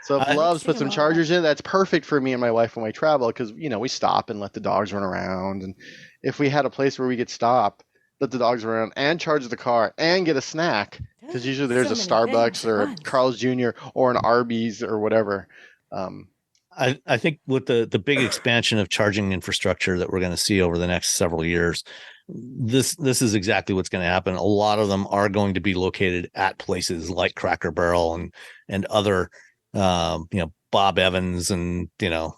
So if I- Love's put some Same. chargers in, that's perfect for me and my wife when we travel because we stop and let the dogs run around. And if we had a place where we could stop, let the dogs run around, and charge the car and get a snack, because usually there's So a many Starbucks things at or a once. Carl's Jr. or an Arby's or whatever. I think with the big expansion of charging infrastructure that we're going to see over the next several years, this is exactly what's going to happen. A lot of them are going to be located at places like Cracker Barrel and other, Bob Evans and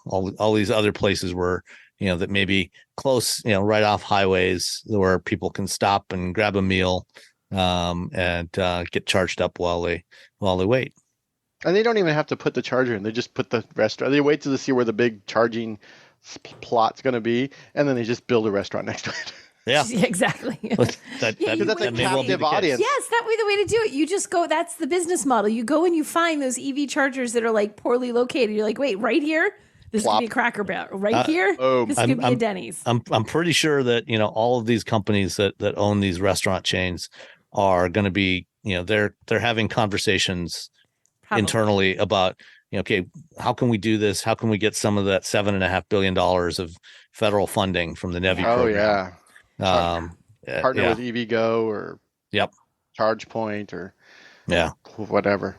all these other places where that may be close, right off highways where people can stop and grab a meal and get charged up while they wait. And they don't even have to put the charger in. They just put the restaurant. They wait to see where the big charging plot's going to be, and then they just build a restaurant next to it. Yeah, Yeah, exactly. that Yeah, you Because that's a would may well be the captive case. audience. Yes, that would be the way to do it. You just go, that's the business model. You go and you find those EV chargers that are like poorly located. You're like, wait, right here? This Plop. could be a Cracker Barrel. Right here? boom. This could be a Denny's. I'm pretty sure that all of these companies that own these restaurant chains are going to be they're having conversations Probably. internally about okay, how can we do this? How can we get some of that $7.5 billion of federal funding from the NEVI Oh, program? yeah. Partner yeah, with EV Go or Yep. ChargePoint or yeah. whatever.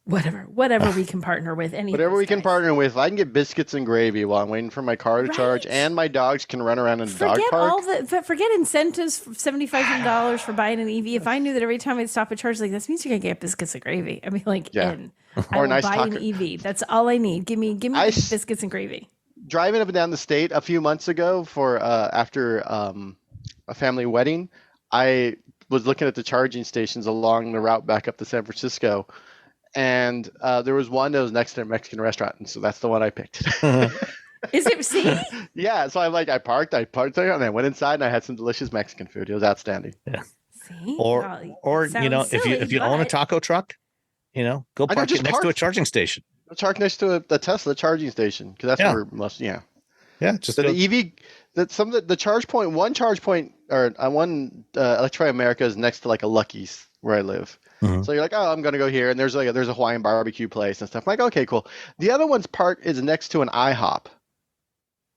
Whatever we can partner with. Any of Whatever those we can guys. partner with. I can get biscuits and gravy while I'm waiting for my car to charge, Right. and my dogs can run around in the dog Forget park. forget incentives for $7,500 for buying an EV. If I knew that every time I'd stop at charge, like this means you're gonna get biscuits and gravy. I mean, like Yeah. in. Or I a will nice buy taco. an EV. That's all I need. Give me biscuits and gravy. Driving up and down the state a few months ago for after a family wedding, I was looking at the charging stations along the route back up to San Francisco, and there was one that was next to a Mexican restaurant, and so that's the one I picked. Is it? See, Yeah, so I parked there, and I went inside, and I had some delicious Mexican food. It was outstanding. see, Or Well, if sounds you silly, own a but- taco truck, go park just it next to a park. charging station. Park next to a Tesla charging station because that's Yeah. where most Yeah, just So go- the EV, that some of the charge point, one charge point, or one Electrify America is next to like a Lucky's where I live. Mhm. So you're like, oh, I'm gonna go here, and there's a Hawaiian barbecue place and stuff. I'm like, okay, cool. The other one's is next to an IHOP,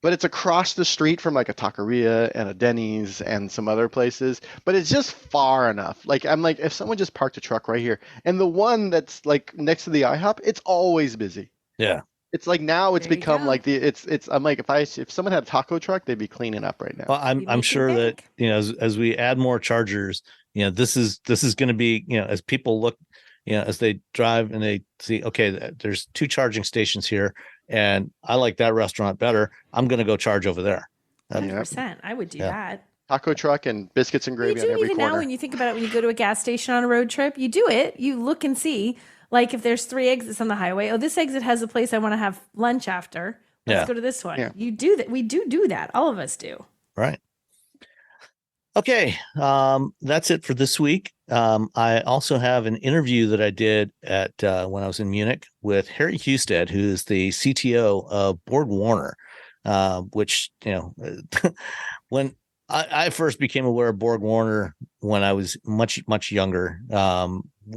but it's across the street from like a taqueria and a Denny's and some other places. But it's just far enough. Like I'm like, if someone just parked a truck right here, and the one that's like next to the IHOP, it's always busy. Yeah. It's like now it's There you become go. like it's. I'm like, if someone had a taco truck, they'd be cleaning up right now. Well, I'm You make sure it that, big. as we add more chargers, this is going to be, as people look, as they drive and they see, okay, there's 2 charging stations here, and I like that restaurant better. I'm going to go charge over there. 100%. I would do Yeah. that. Taco truck and biscuits and You gravy do on every even corner. now when you think about it, when you go to a gas station on a road trip, you do it. You look and see, like if there's 3 exits on the highway, oh, this exit has a place I want to have lunch after. Let's Yeah. go to this one. Yeah. You do that. We do that. All of us do. Right. Okay. That's it for this week. I also have an interview that I did at when I was in Munich with Harry Husted, who is the CTO of BorgWarner, which, when I first became aware of BorgWarner when I was much, much younger,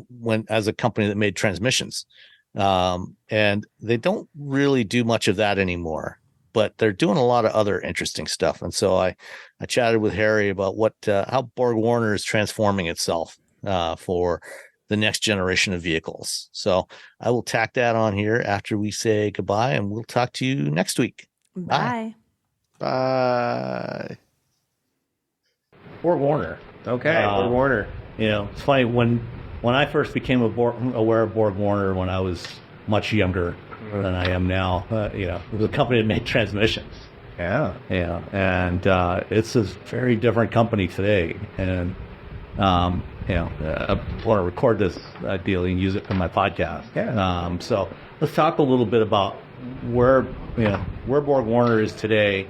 when as a company that made transmissions. And they don't really do much of that anymore, but they're doing a lot of other interesting stuff. And so I chatted with Harry about how BorgWarner is transforming itself for the next generation of vehicles. So I will tack that on here after we say goodbye, and we'll talk to you next week. Bye. Bye. BorgWarner. Okay, BorgWarner. It's funny when I first became aware of BorgWarner when I was much younger than I am now. It was a company that made transmissions. Yeah. Yeah, and it's a very different company today. And I want to record this ideally and use it for my podcast. Yeah. So let's talk a little bit about where BorgWarner is today,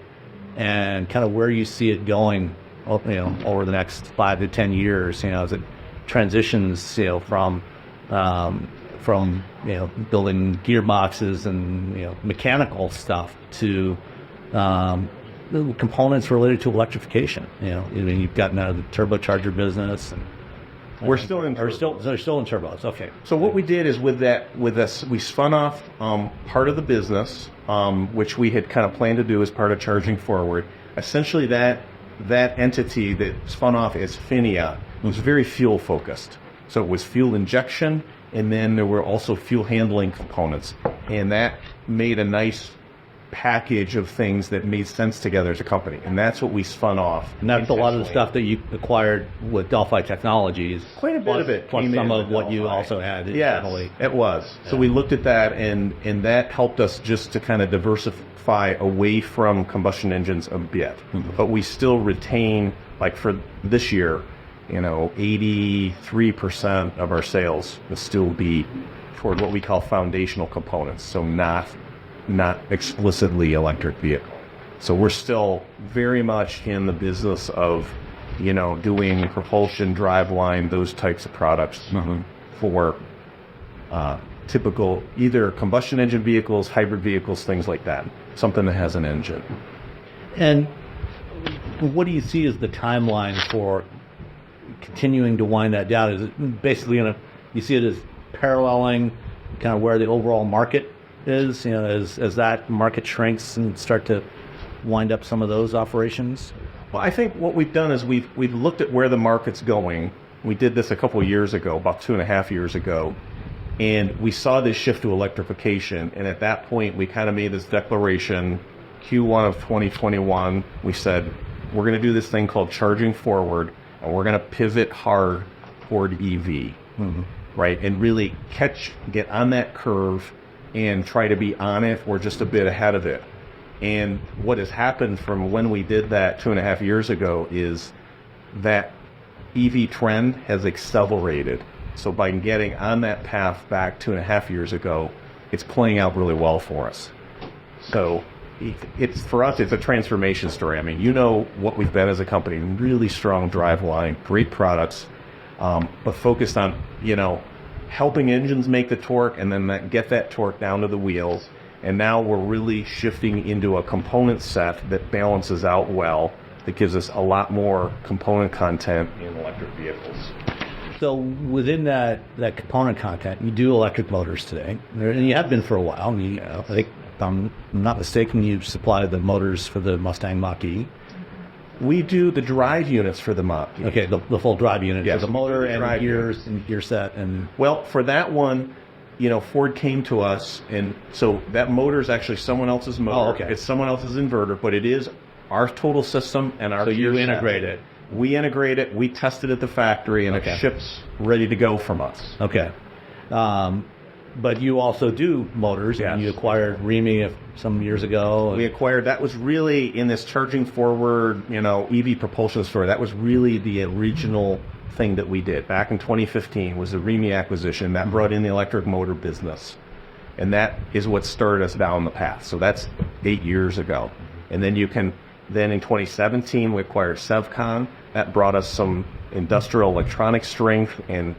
and kind of where you see it going, over the next 5 to 10 years. As it transitions, from building gearboxes and mechanical stuff to the components related to electrification. You've got now the turbocharger business, and We're still in they're still in turbos. Okay. So what we did is with this, we spun off part of the business, which we had kind of planned to do as part of Charging Forward. Essentially, that entity that spun off as Finia was very fuel focused. So it was fuel injection, and then there were also fuel handling components, and that made a nice package of things that made sense together as a company, and that's what we spun off. And that's a lot of the stuff that you acquired with Delphi Technologies. Quite a bit of it Plus came some in of with what you Delphi. also had Yes, internally. it was. So we looked at that, and that helped us just to kind of diversify away from combustion engines a bit. But we still retain, like for this year, 83% of our sales will still be toward what we call foundational components. So not explicitly electric vehicle. So we're still very much in the business of, doing propulsion, driveline, those types of products for typical either combustion engine vehicles, hybrid vehicles, things like that. Something that has an engine. And what do you see as the timeline for continuing to wind that down? Is it basically you see it as paralleling kind of where the overall market is, as that market shrinks and start to wind up some of those operations? Well, I think what we've done is we've looked at where the market's going. We did this a couple of years ago, about 2.5 years ago, and we saw this shift to electrification. And at that point, we kind of made this declaration, Q1 of 2021, we said, we're going to do this thing called Charging Forward, and we're going to pivot hard toward EV, right? And really get on that curve and try to be on it or just a bit ahead of it. And what has happened from when we did that 2.5 years ago is that EV trend has accelerated. So by getting on that path back 2.5 years ago, it's playing out really well for us. So it's for us, it's a transformation story. I mean, what we've been as a company, really strong driveline, great products, but focused on, helping engines make the torque and then get that torque down to the wheels. And now we're really shifting into a component set that balances out well, that gives us a lot more component content in electric vehicles. So within that component content, you do electric motors today, and you have been for a while. I think I'm not mistaken, you supply the motors for the Mustang Mach-E. We do the drive units for the Mach-E. Okay, the full drive unit. Yes, So the motor and drive gears units. and gear set and Well, for that one, Ford came to us, and so that motor is actually someone else's motor. Oh, okay. It's someone else's inverter, but it is our total system and our so you gear set. integrate it. We integrate it. We test it at the factory, and Okay. it ships ready to go from us. Okay. But you also do motors. Yes. And you acquired Remy some years ago. We acquired, that was really in this charging forward, EV propulsion story. That was really the original thing that we did back in 2015 was the Remy acquisition that brought in the electric motor business. And that is what started us down the path. So that's 8 years ago. And then then in 2017, we acquired Sevcon. That brought us some industrial electronic strength, and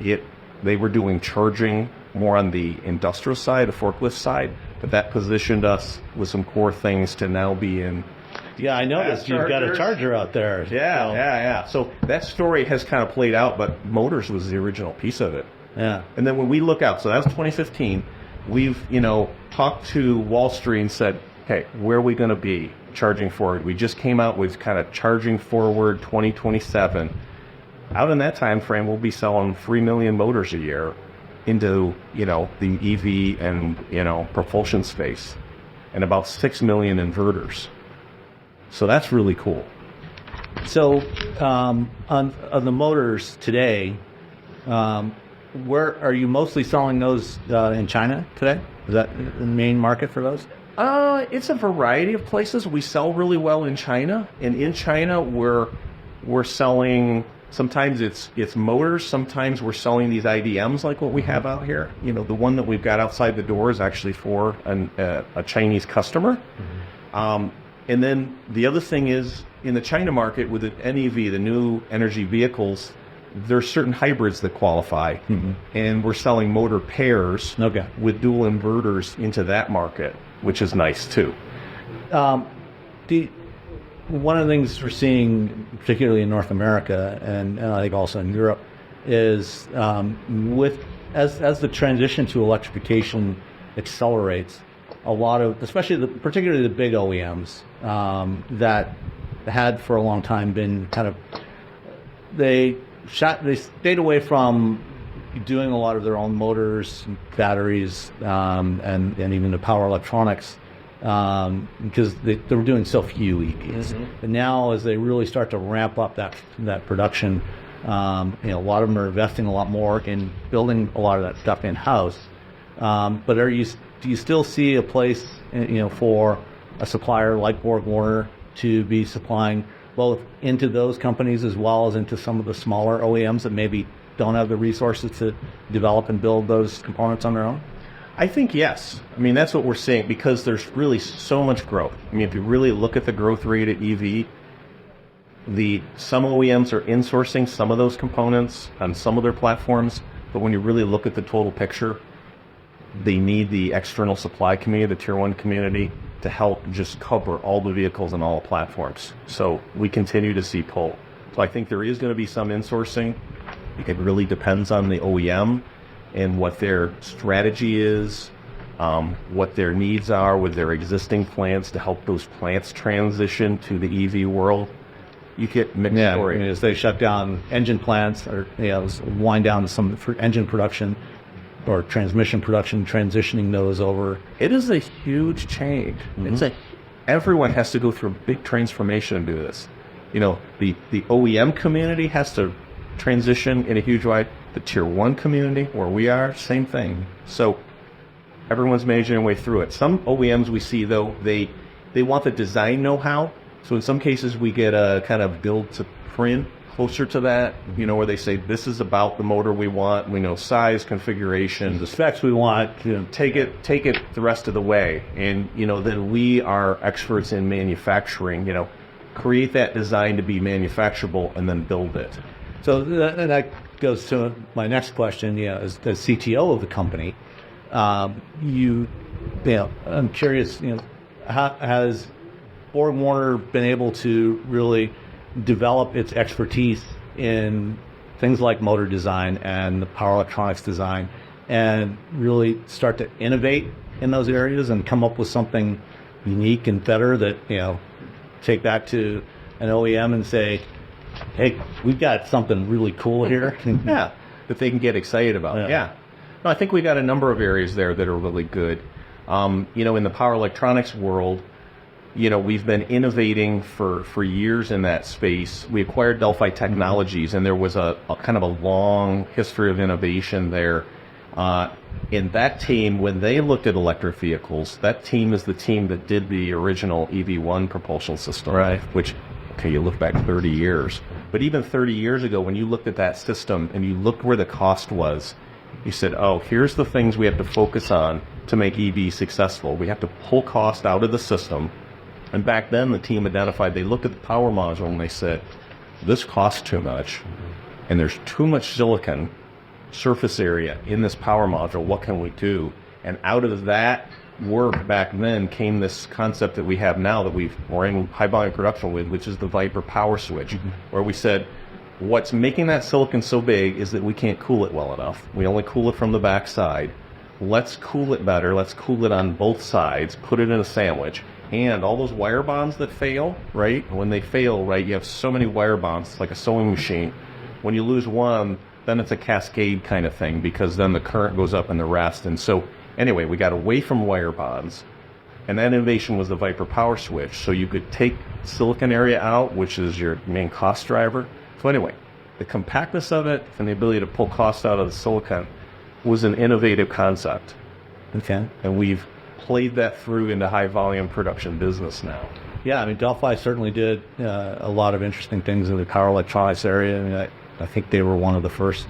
they were doing charging more on the industrial side, the forklift side, but that positioned us with some core things to now be in. Yeah, I noticed you've got a charger out there. Yeah. So that story has kind of played out, but motors was the original piece of it. Yeah. And then when we look out, so that was 2015, we've, talked to Wall Street and said, hey, where are we going to be charging forward? We just came out with kind of charging forward 2027. Out in that time frame, we'll be selling 3 million motors a year into, the EV and, propulsion space, and about 6 million inverters. So that's really cool. So on the motors today, where are you mostly selling those in China today? Is that the main market for those? It's a variety of places. We sell really well in China, and in China we're selling. Sometimes it's motors. Sometimes we're selling these IDMs like what we have out here. The one that we've got outside the door is actually for a Chinese customer. And then the other thing is in the China market with the NEV, the new energy vehicles, there's certain hybrids that qualify, and we're selling motor pairs with dual inverters into that market, which is nice too. One of the things we're seeing, particularly in North America and I think also in Europe, is as the transition to electrification accelerates, a lot of, particularly the big OEMs that had for a long time been kind of, they stayed away from doing a lot of their own motors, batteries, and even the power electronics. Because they were doing so few EVs. And now as they really start to ramp up that production, a lot of them are investing a lot more in building a lot of that stuff in-house. But do you still see a place, for a supplier like BorgWarner to be supplying both into those companies as well as into some of the smaller OEMs that maybe don't have the resources to develop and build those components on their own? I think yes. I mean, that's what we're seeing because there's really so much growth. I mean, if you really look at the growth rate at EV, some OEMs are insourcing some of those components on some of their platforms, but when you really look at the total picture, they need the external supply community, the tier 1 community, to help just cover all the vehicles and all the platforms. So we continue to see pull. So I think there is going to be some insourcing. It really depends on the OEM and what their strategy is, what their needs are with their existing plants to help those plants transition to the EV world. You get mixed story. As they shut down engine plants or wind down some engine production or transmission production, transitioning those over. It is a huge change. Everyone has to go through a big transformation to do this. The OEM community has to transition in a huge way. The tier 1 community, where we are, same thing. So everyone's managing their way through it. Some OEMs we see, though, they want the design know-how. So in some cases, we get a kind of build to print closer to that, where they say, this is about the motor we want. We know size, configuration, the Specs we want. take it the rest of the way. And, then we are experts in manufacturing, create that design to be manufacturable and then build it. So that goes to my next question. As the CTO of the company, I'm curious. How has BorgWarner been able to really develop its expertise in things like motor design and the power electronics design, and really start to innovate in those areas and come up with something unique and better that, take back to an OEM and say, hey, we've got something really cool here. Yeah, that they can get excited about. Yeah. No, I think we got a number of areas there that are really good. In the power electronics world, we've been innovating for years in that space. We acquired Delphi Technologies, and there was a kind of a long history of innovation there. In that team, when they looked at electric vehicles, that team is the team that did the original EV1 propulsion system, Right. Which, okay, you look back 30 years. But even 30 years ago, when you looked at that system and you looked where the cost was, you said, oh, here's the things we have to focus on to make EV successful. We have to pull cost out of the system. And back then, the team identified, they looked at the power module and they said, this costs too much, and there's too much silicon surface area in this power module. What can we do? And out of that work back then came this concept that we have now that we're in high volume production with, which is the Viper power switch, where we said, what's making that silicon so big is that we can't cool it well enough. We only cool it from the back side. Let's cool it better. Let's cool it on both sides, put it in a sandwich. And all those wire bonds that fail, right? When they fail, right, you have so many wire bonds, it's like a sewing machine. When you lose one, then it's a cascade kind of thing, because then the current goes up in the rest. And so anyway, we got away from wire bonds, and that innovation was the Viper power switch. So you could take silicon area out, which is your main cost driver. So anyway, the compactness of it and the ability to pull cost out of the silicon was an innovative concept. Okay. And we've played that through into high volume production business now. Yeah, I mean, Delphi certainly did a lot of interesting things in the power electronics area. I mean, I think they were one of the first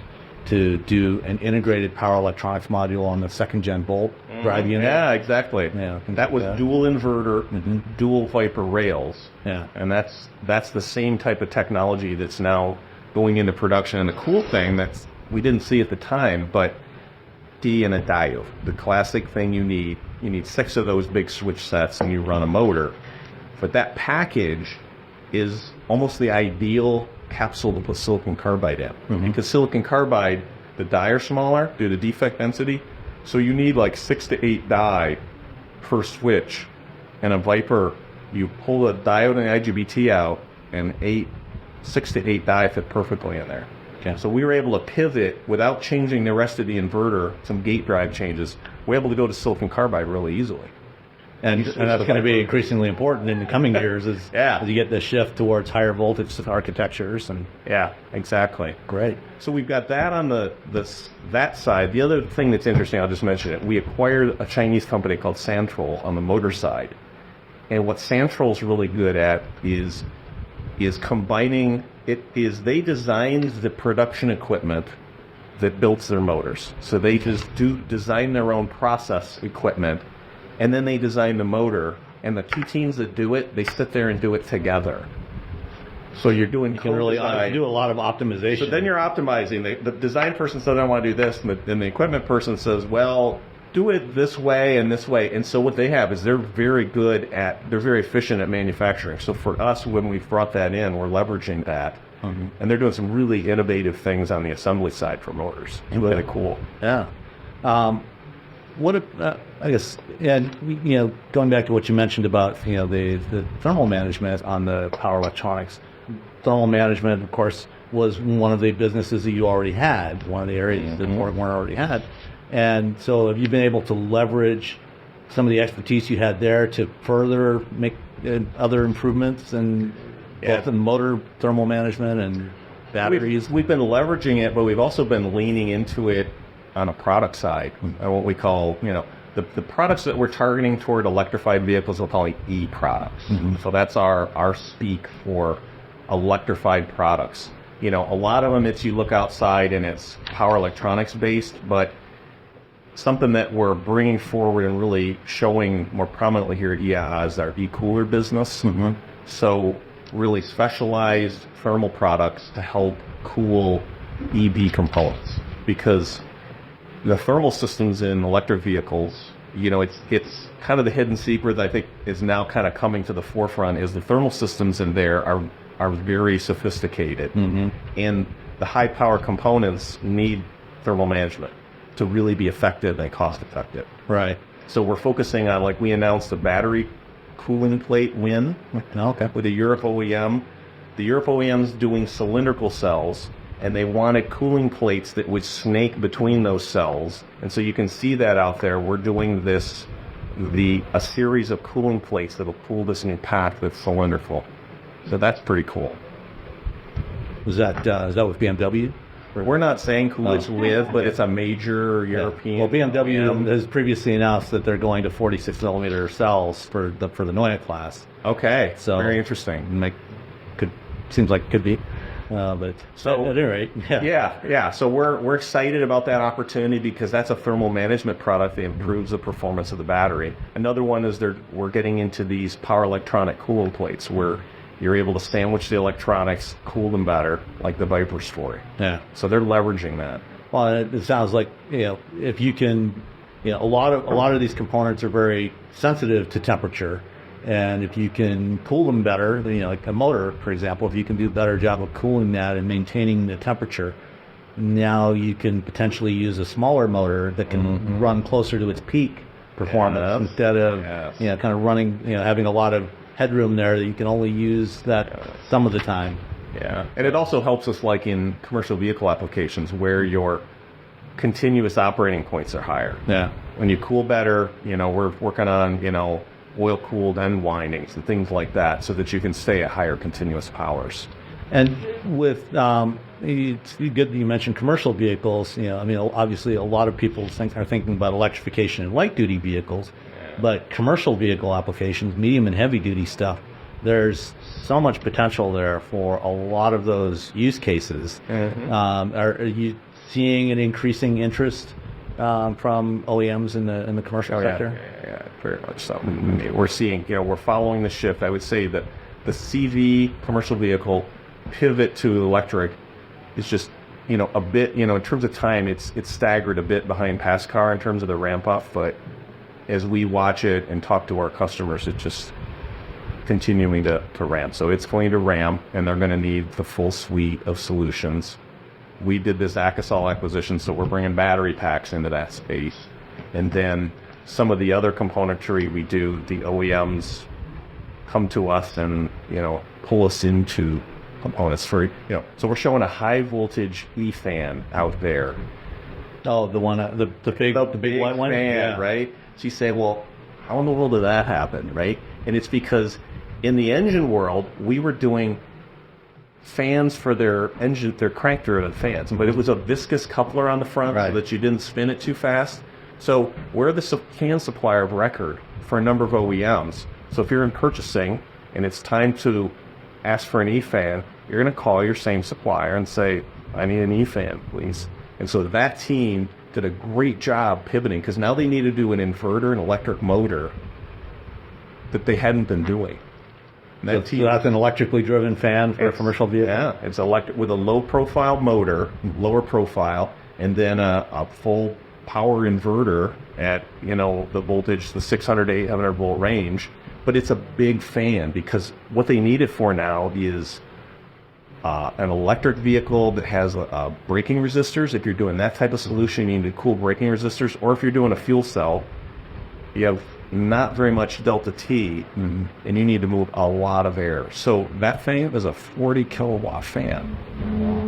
to do an integrated power electronics module on the second-gen Volt drive unit. Yeah, exactly. Yeah, that was dual inverter, dual Viper rails. Yeah. And that's the same type of technology that's now going into production. And the cool thing we didn't see at the time, but D and a diode, the classic thing you need 6 of those big switch sets and you run a motor. But that package is almost the ideal capsule to put silicon carbide in. Because silicon carbide, the die are smaller due to defect density, so you need like 6 to 8 die per switch. And a Viper, you pull the diode and IGBT out, and 6 to 8 die fit perfectly in there. Okay. So we were able to pivot without changing the rest of the inverter, some gate drive changes. We're able to go to silicon carbide really easily. And that's going to be increasingly important in the coming years as you get the shift towards higher voltage architectures. And yeah, exactly. Great. So we've got that on that side. The other thing that's interesting, I'll just mention it. We acquired a Chinese company called Santrol on the motor side. And what Santrol's really good at is combining they designed the production equipment that builds their motors. So they just design their own process equipment, and then they design the motor, and the two teams that do it, they sit there and do it together. So you're doing you can really do a lot of optimization. So then you're optimizing. The design person says, I want to do this, and the equipment person says, well, do it this way and this way. And so what they have is they're very efficient at manufacturing. So for us, when we brought that in, we're leveraging that. And they're doing some really innovative things on the assembly side for motors. Really cool. Yeah. I guess, and going back to what you mentioned about the thermal management on the power electronics, thermal management, of course, was one of the businesses that you already had, one of the areas that BorgWarner already had. And so have you been able to leverage some of the expertise you had there to further make other improvements in both in motor thermal management and batteries? We've been leveraging it, but we've also been leaning into it on a product side, what we call, the products that we're targeting toward electrified vehicles, we'll call e-products. So that's our speak for electrified products. A lot of them, you look outside and it's power electronics based, but something that we're bringing forward and really showing more prominently here at EIA is our e-cooler business. So really specialized thermal products to help cool EV components, because the thermal systems in electric vehicles, it's kind of the hidden secret that I think is now kind of coming to the forefront, is the thermal systems in there are very sophisticated, and the high power components need thermal management to really be effective and cost effective. Right. So we're focusing on, like we announced, a battery cooling plate win with a Europe OEM. The Europe OEM's doing cylindrical cells, and they wanted cooling plates that would snake between those cells. And so you can see that out there. We're doing a series of cooling plates that'll cool this new pack that's cylindrical. So that's pretty cool. Is that with BMW? We're not saying who it's with, but it's a major European. Well, BMW has previously announced that they're going to 46 millimeter cells for the Neue class. Okay, so very interesting. Seems like it could be, but so at any rate, yeah. So we're excited about that opportunity because that's a thermal management product that improves the performance of the battery. Another one is we're getting into these power electronic cooling plates where you're able to sandwich the electronics, cool them better, like the Viper story. Yeah. So they're leveraging that. Well, it sounds like, if you can, a lot of these components are very sensitive to temperature, and if you can cool them better, like a motor, for example, if you can do a better job of cooling that and maintaining the temperature, now you can potentially use a smaller motor that can run closer to its peak performance instead of kind of running, having a lot of headroom there that you can only use that some of the time. Yeah, and it also helps us like in commercial vehicle applications where your continuous operating points are higher. Yeah. When you cool better, we're working on, oil-cooled end windings and things like that so that you can stay at higher continuous powers. And with, it's good that you mentioned commercial vehicles. Obviously a lot of people are thinking about electrification in light-duty vehicles. But commercial vehicle applications, medium and heavy duty stuff, there's so much potential there for a lot of those use cases. Are you seeing an increasing interest from OEMs in the commercial sector? Yeah, very much so. We're seeing, we're following the shift. I would say that the CV commercial vehicle pivot to electric is just, a bit, in terms of time, it's staggered a bit behind past car in terms of the ramp up, but as we watch it and talk to our customers, it's just continuing to ramp. So it's going to ramp, and they're going to need the full suite of solutions. We did this Akasol acquisition, so we're bringing battery packs into that space. And then some of the other componentry we do, the OEMs come to us and, pull us into components for, So we're showing a high voltage E-fan out there. Oh, the one, the big white one? Fan, right? So you say, well, how in the world did that happen, right? And it's because in the engine world, we were doing fans for their engine, their crank-driven fans, but it was a viscous coupler on the front so that you didn't spin it too fast. So we're the fan supplier of record for a number of OEMs. So if you're in purchasing and it's time to ask for an E-fan, you're going to call your same supplier and say, I need an E-fan, please. And so that team did a great job pivoting because now they need to do an inverter and electric motor that they hadn't been doing. So that's an electrically driven fan for a commercial vehicle? Yeah, it's electric with a low profile motor, lower profile, and then a full power inverter at, the voltage, the 600 to 800 volt range. But it's a big fan because what they need it for now is an electric vehicle that has braking resistors. If you're doing that type of solution, you need cool braking resistors. Or if you're doing a fuel cell, you have not very much delta T, and you need to move a lot of air. So that fan is a 40 kilowatt fan,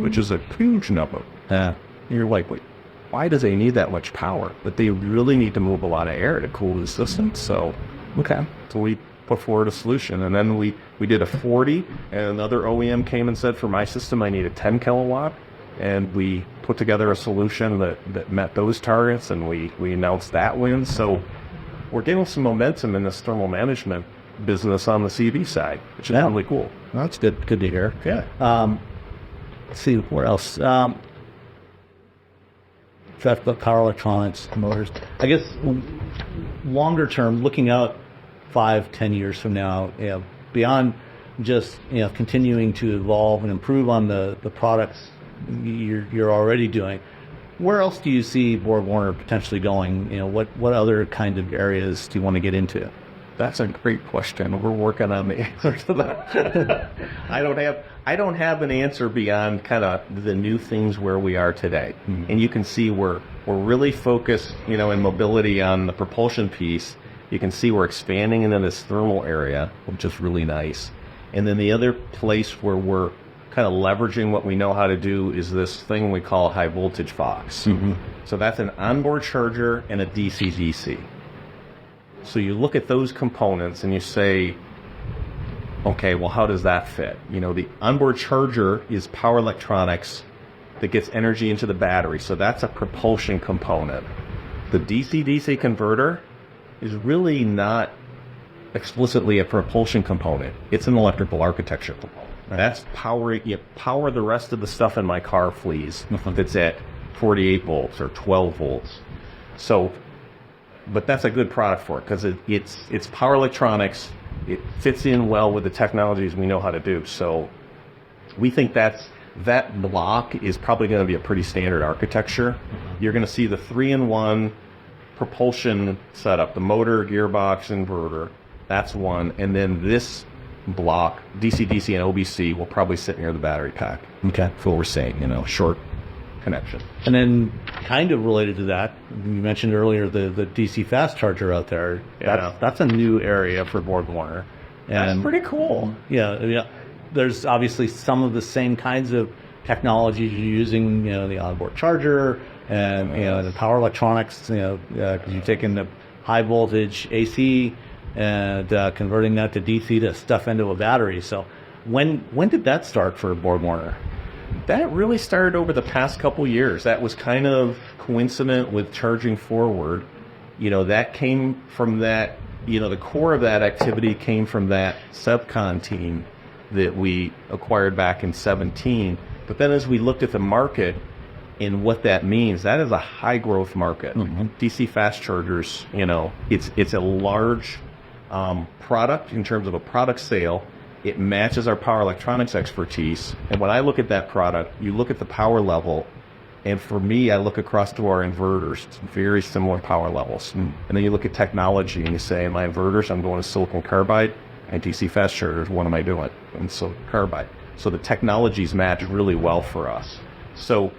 which is a huge number. And you're like, wait, why does they need that much power? But they really need to move a lot of air to cool the system. So we put forward a solution, and then we did a 40, and another OEM came and said, for my system, I need a 10 kilowatt, and we put together a solution that met those targets, and we announced that win. So we're getting some momentum in this thermal management business on the CV side, which is really cool. Well, that's good to hear. Yeah. Let's see, where else? Power electronics, motors. I guess longer term, looking out 5-10 years from now, beyond just continuing to evolve and improve on the products you're already doing, where else do you see BorgWarner potentially going? What other kind of areas do you want to get into? That's a great question. We're working on the answer to that. I don't have an answer beyond kind of the new things where we are today. And you can see we're We're really focused, in mobility on the propulsion piece. You can see we're expanding into this thermal area, which is really nice. And then the other place where we're kind of leveraging what we know how to do is this thing we call high voltage Fox. So that's an onboard charger and a DC-DC. So you look at those components and you say, okay, well, how does that fit? The onboard charger is power electronics that gets energy into the battery. So that's a propulsion component. The DC-DC converter is really not explicitly a propulsion component. It's an electrical architecture component. That's powering, you power the rest of the stuff in my car, please, that's at 48 volts or 12 volts. So, but that's a good product for it because it's power electronics. It fits in well with the technologies we know how to do. So we think that block is probably going to be a pretty standard architecture. You're going to see the 3-in-1 propulsion setup, the motor, gearbox, inverter. That's one. And then this block, DC-DC and OBC, will probably sit near the battery pack. Okay. That's what we're saying, short connection. And then kind of related to that, you mentioned earlier the DC fast charger out there. Yeah. That's a new area for BorgWarner. That's pretty cool. Yeah. There's obviously some of the same kinds of technologies you're using, the onboard charger and, the power electronics, because you're taking the high voltage AC and converting that to DC to stuff into a battery. So when did that start for BorgWarner? That really started over the past couple years. That was kind of coincident with Charging Forward. That came from that, the core of that activity came from that subcon team that we acquired back in 2017. But then as we looked at the market and what that means, that is a high growth market. DC fast chargers, it's a large product in terms of a product sale. It matches our power electronics expertise. And when I look at that product, you look at the power level, and for me, I look across to our inverters. It's very similar power levels. And then you look at technology and you say, my inverters, I'm going to silicon carbide. And DC fast chargers, what am I doing? And silicon carbide. So the technologies match really well for us. So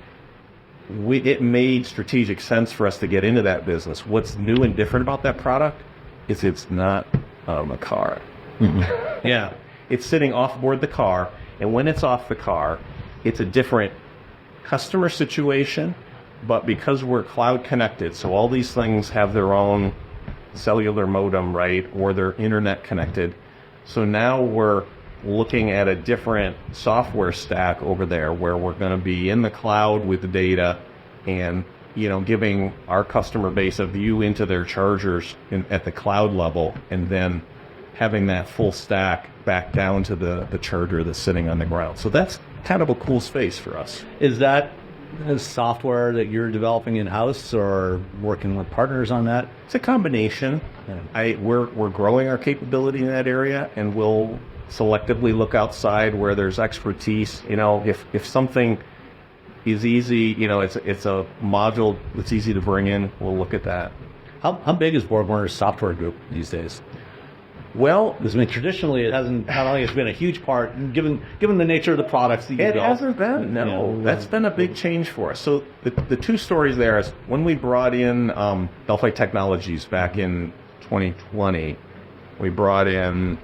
it made strategic sense for us to get into that business. What's new and different about that product is it's not a car. Yeah. It's sitting off board the car, and when it's off the car, it's a different customer situation, but because we're cloud connected, so all these things have their own cellular modem, right, or they're internet connected. So now we're looking at a different software stack over there where we're going to be in the cloud with the data and, giving our customer base a view into their chargers at the cloud level, and then having that full stack back down to the charger that's sitting on the ground. So that's kind of a cool space for us. Is that software that you're developing in-house or working with partners on that? It's a combination. Yeah. We're growing our capability in that area, and we'll selectively look outside where there's expertise. If something is easy, it's a module that's easy to bring in, we'll look at that. How big is BorgWarner's software group these days? Well, because traditionally it hasn't. Not only has it been a huge part, given the nature of the products that you it built. hasn't been. No, that's been a big change for us. So the two stories there is when we brought in Delphi Technologies back in 2020, we brought in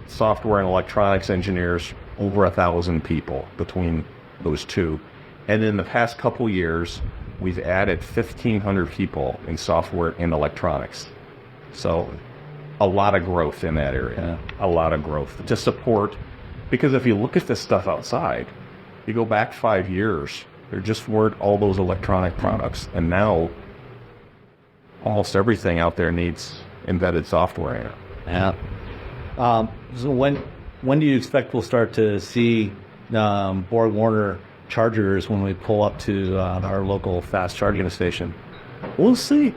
software and electronics engineers, over 1,000 people between those two, and in the past couple years, we've added 1,500 people in software and electronics. So a lot of growth in that area, a lot of growth to support, because if you look at this stuff outside, you go back 5 years, there just weren't all those electronic products, and now almost everything out there needs embedded software in it. Yeah. So when do you expect we'll start to see BorgWarner chargers when we pull up to our local fast charging station? We'll see.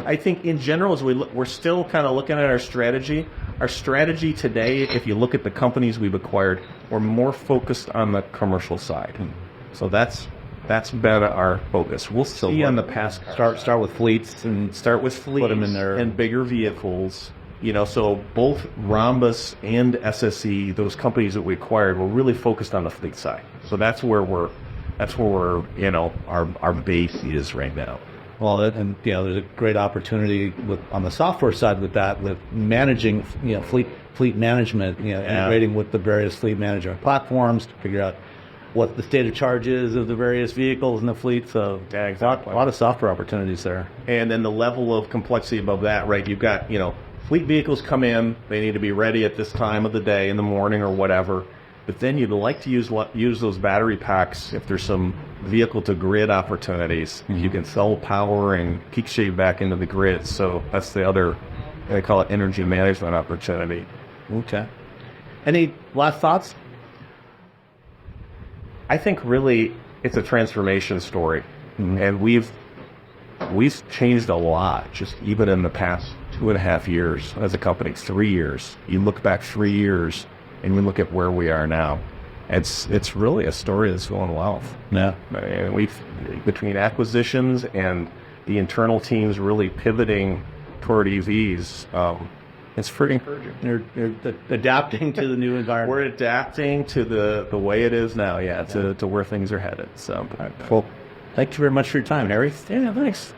I think in general, as we're still kind of looking at our strategy. Our strategy today, if you look at the companies we've acquired, we're more focused on the commercial side. So that's been our focus. We'll see on the past. Start with fleets and put them in there and bigger vehicles. So both Rhombus and SSE, those companies that we acquired, were really focused on the fleet side. So that's where our base is right now. Well, and there's a great opportunity on the software side with that, with managing, fleet management, integrating with the various fleet management platforms to figure out what the state of charge is of the various vehicles in the fleet. So exactly. a lot of software opportunities there. And then the level of complexity above that, right? You've got, fleet vehicles come in, they need to be ready at this time of the day, in the morning or whatever. But then you'd like to use those battery packs if there's some vehicle-to-grid opportunities. You can sell power and peak shave back into the grid. So that's the other, they call it energy management opportunity. Okay. Any last thoughts? I think really it's a transformation story. And we've changed a lot, just even in the past 2.5 years as a company, 3 years. You look back 3 years and we look at where we are now. It's really a story that's going well. Yeah. And between acquisitions and the internal teams really pivoting toward EVs, it's pretty encouraging. You're adapting to the new environment. We're adapting to the way it is now, to where things are headed. So, Well, thank you very much for your time, Harry. yeah, thanks.